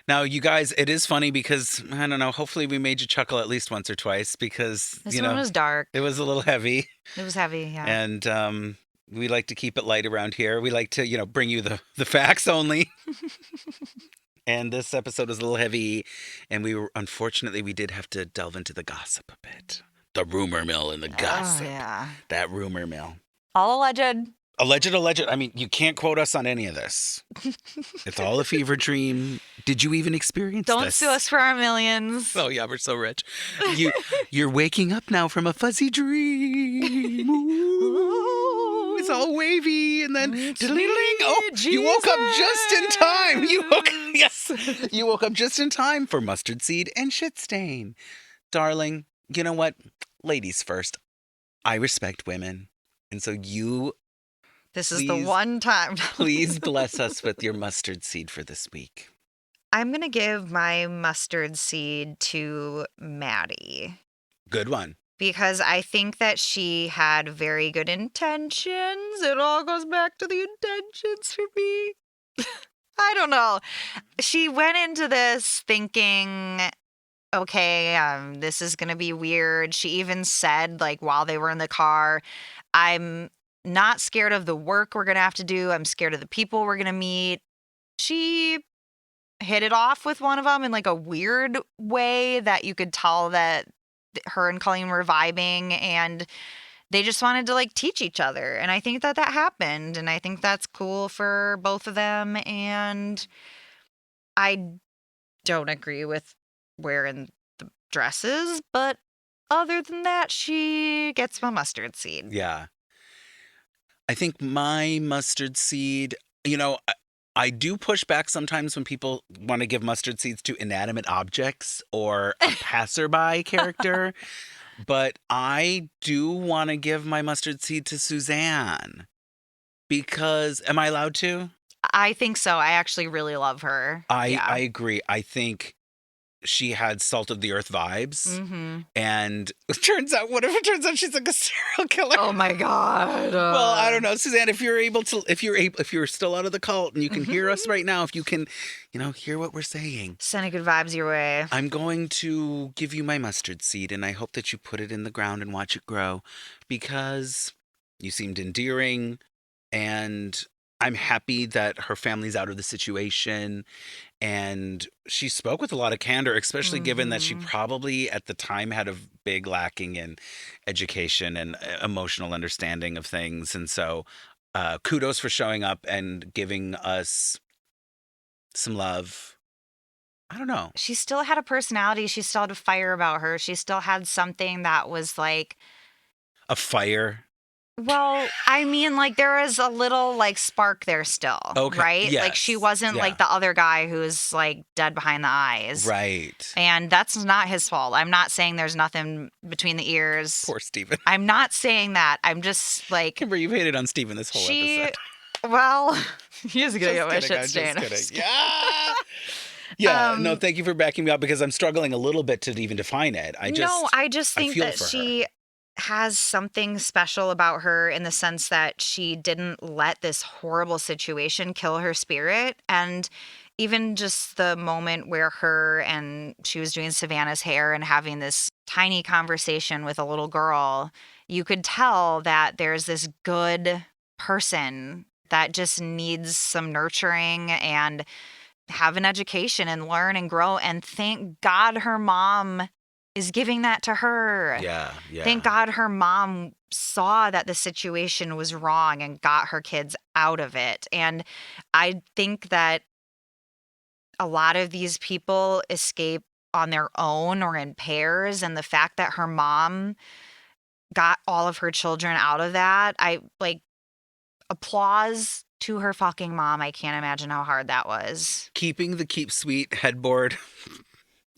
Now, you guys, it is funny because, I don't know, hopefully we made you chuckle at least once or twice because,
This one was dark.
it was a little heavy.
It was heavy, yeah.
And we like to keep it light around here. We like to, bring you the facts only. And this episode was a little heavy. And unfortunately, we did have to delve into the gossip a bit. The rumor mill and the gossip.
Oh, yeah.
That rumor mill.
All alleged.
Alleged. I mean, you can't quote us on any of this. It's all a fever dream. Did you even experience
Don't
this?
sue us for our millions.
Oh, yeah, we're so rich. You're waking up now from a fuzzy dream. Ooh, it's all wavy. And then, diddling. Oh, you woke up just in time. You woke up just in time for mustard seed and shit stain. Darling, you know what? Ladies first. I respect women. And so
This is the one time.
Please bless us with your mustard seed for this week.
I'm going to give my mustard seed to Maddie.
Good one.
Because I think that she had very good intentions. It all goes back to the intentions for me. I don't know. She went into this thinking, okay, this is going to be weird. She even said, like, while they were in the car, I'm not scared of the work we're going to have to do. I'm scared of the people we're going to meet. She hit it off with one of them in like a weird way that you could tell that her and Kollene were vibing and they just wanted to like teach each other. And I think that happened. And I think that's cool for both of them. And I don't agree with wearing the dresses, but other than that, she gets my mustard seed.
Yeah. I think my mustard seed, I do push back sometimes when people want to give mustard seeds to inanimate objects or a passerby character. But I do want to give my mustard seed to Suzanne because, am I allowed to?
I think so. I actually really love her.
I agree. I think she had salt of the earth vibes.
Mm-hmm.
And it turns out she's like a serial killer?
Oh my God.
Well, I don't know, Suzanne, if you're still out of the cult and you can hear us right now, if you can, hear what we're saying.
Sending good vibes your way.
I'm going to give you my mustard seed and I hope that you put it in the ground and watch it grow because you seemed endearing and I'm happy that her family's out of the situation. And she spoke with a lot of candor, especially given that she probably at the time had a big lacking in education and emotional understanding of things. And so kudos for showing up and giving us some love. I don't know.
She still had a personality. She still had a fire about her. She still had something that was like,
A fire.
well, I mean, like there is a little like spark there still,
Okay,
right? Like she
yes,
wasn't
yeah.
like the other guy who's like dead behind the eyes.
Right.
And that's not his fault. I'm not saying there's nothing between the ears.
Poor Steven.
I'm not saying that. I'm just like,
Kimber, you've hated on Steven this whole episode.
well, he is going to get my
Just kidding,
shit
I'm
stained. I'm
just
just
kidding. Yeah. No, thank you for backing me up because I'm struggling a little bit to even define it. I
just think
feel
that
for
she has something special about her in the sense that she didn't let this horrible situation kill her spirit. And even just the moment where she was doing Savannah's hair and having this tiny conversation with a little girl, you could tell that there's this good person that just needs some nurturing and have an education and learn and grow. And thank God her mom is giving that to her.
Yeah.
Thank God her mom saw that the situation was wrong and got her kids out of it. And I think that a lot of these people escape on their own or in pairs. And the fact that her mom got all of her children out of that, I like applause to her fucking mom. I can't imagine how hard that was.
Keeping the Keep Sweet headboard.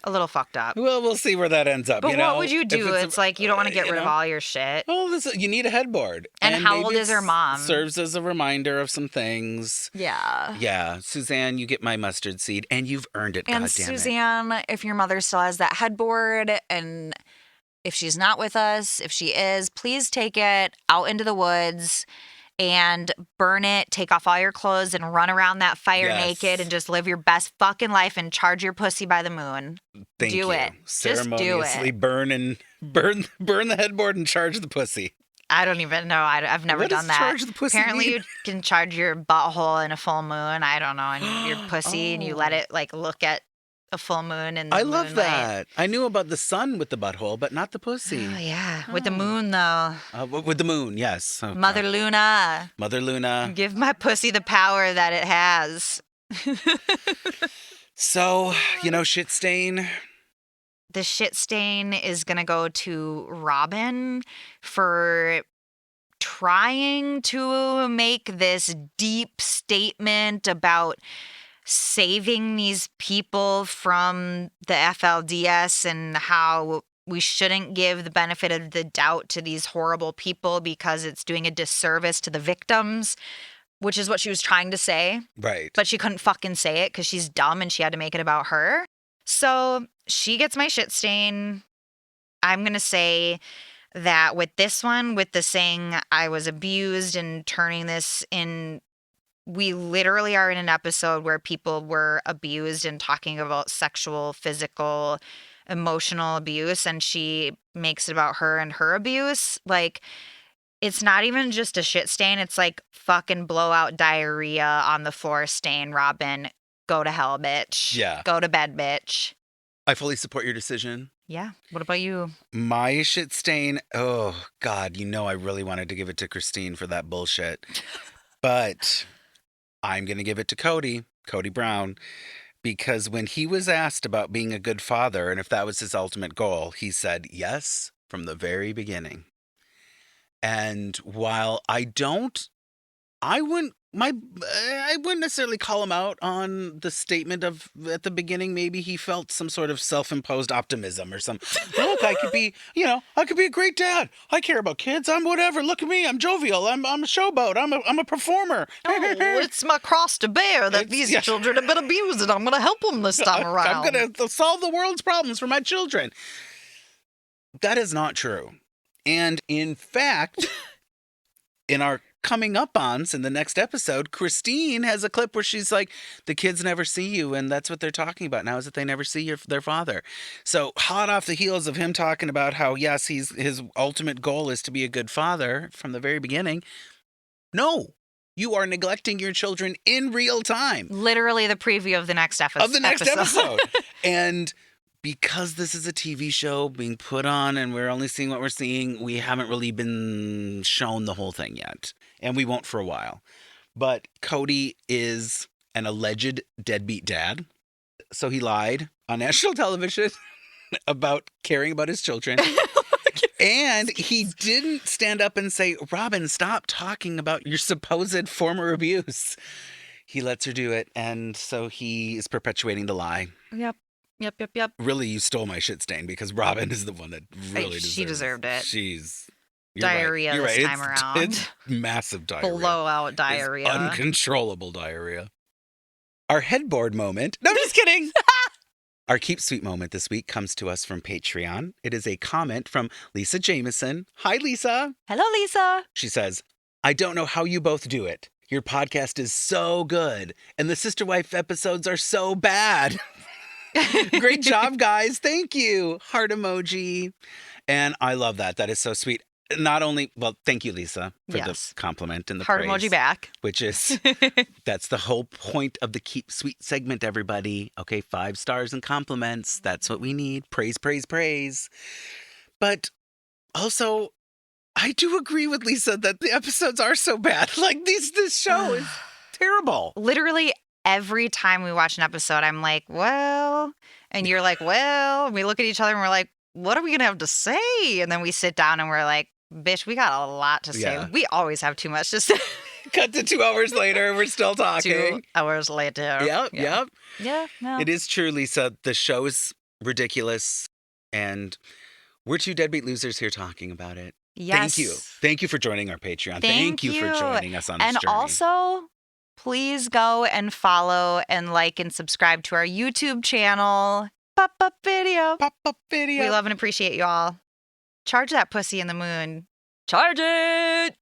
A little fucked up.
Well, we'll see where that ends up.
But
you
what
know?
would you do?
If
It's like you don't want to get rid of all your shit.
Oh, you need a headboard.
And how
maybe
old is her
it
mom?
Serves as a reminder of some things.
Yeah.
Yeah. Suzanne, you get my mustard seed, and you've earned it,
And
goddammit.
Suzanne, if your mother still has that headboard, and if she's not with us, if she is, please take it out into the woods and burn it, take off all your clothes and run around that fire naked and just live your best fucking life and charge your pussy by the moon.
Thank
do
you.
it.
Ceremoniously
Just do it.
burn the headboard and charge the pussy.
I don't even know. I've never
What
done
does
that.
charge the pussy
Apparently,
mean?
you can charge your butthole in a full moon. I don't know, and your pussy, and you let it like look at a full moon and
I love that. I knew about the sun with the butthole, but not the pussy.
Oh yeah, with the moon though.
With the moon, yes. Okay.
Mother Luna,
Mother Luna.
give my pussy the power that it has.
So, shit stain.
The shit stain is gonna go to Robyn for trying to make this deep statement about saving these people from the FLDS and how we shouldn't give the benefit of the doubt to these horrible people because it's doing a disservice to the victims, which is what she was trying to say.
Right.
But she couldn't fucking say it because she's dumb and she had to make it about her. So she gets my shit stain. I'm going to say that with this one, with the saying I was abused and turning this in, we literally are in an episode where people were abused and talking about sexual, physical, emotional abuse, and she makes it about her and her abuse. Like, it's not even just a shit stain. It's like fucking blowout diarrhea on the floor stain, Robyn. Go to hell, bitch.
Yeah.
Go to bed, bitch.
I fully support your decision.
Yeah. What about you?
My shit stain. Oh, God. I really wanted to give it to Christine for that bullshit. But I'm going to give it to Kody Brown, because when he was asked about being a good father and if that was his ultimate goal, he said yes from the very beginning. And while I wouldn't necessarily call him out on the statement of at the beginning. Maybe he felt some sort of self-imposed optimism or some. Look, I could be a great dad. I care about kids. I'm whatever. Look at me. I'm jovial. I'm a showboat. I'm a performer.
Oh, it's my cross to bear that these children have been abused, and I'm going to help them this time around.
I'm going to solve the world's problems for my children. That is not true. And in fact, in our coming up ons in the next episode, Christine has a clip where she's like, the kids never see you, and that's what they're talking about now, is that they never see their father. So hot off the heels of him talking about how, yes, his ultimate goal is to be a good father from the very beginning. No, You are neglecting your children in real time.
Literally the preview of the next episode.
Of the next episode. And because this is a TV show being put on and we're only seeing what we're seeing, we haven't really been shown the whole thing yet. And we won't for a while. But Kody is an alleged deadbeat dad. So he lied on national television about caring about his children. And he didn't stand up and say, Robyn, stop talking about your supposed former abuse. He lets her do it. And so he is perpetuating the lie.
Yep.
Really, you stole my shit stain because Robyn is the one that really
She deserved it.
She's you're
Diarrhea
right.
this time around.
It's massive diarrhea.
Blowout diarrhea.
It's uncontrollable diarrhea. Our headboard moment. No, I'm just kidding. Our Keep Sweet moment this week comes to us from Patreon. It is a comment from Lisa Jameson. Hi, Lisa.
Hello, Lisa.
She says, I don't know how you both do it. Your podcast is so good, and the Sister Wife episodes are so bad. Great job, guys. Thank you. Heart emoji. And I love that. That is so sweet. Not only, well, thank you, Lisa, for the compliment and the
heart
praise,
emoji back.
which is, that's the whole point of the Keep Sweet segment, everybody. Okay, 5 stars and compliments. That's what we need. Praise, praise, praise. But also, I do agree with Lisa that the episodes are so bad. Like, this show is terrible.
Literally every time we watch an episode, I'm like, well, and you're like, well, and we look at each other and we're like, what are we going to have to say? And then we sit down and we're like, bitch, we got a lot to say.
Yeah.
We always have too much to say.
Cut to 2 hours later, we're still talking.
2 hours later.
Yep.
Yeah, no.
It is true, Lisa. The show is ridiculous, and we're 2 deadbeat losers here talking about it.
Yes.
Thank you. Thank you for joining our Patreon.
Thank
you for joining us on this
and
journey.
also, please go and follow and like and subscribe to our YouTube channel. Pop-up video.
Pop-up video.
We love and appreciate you all. Charge that pussy in the moon. Charge it!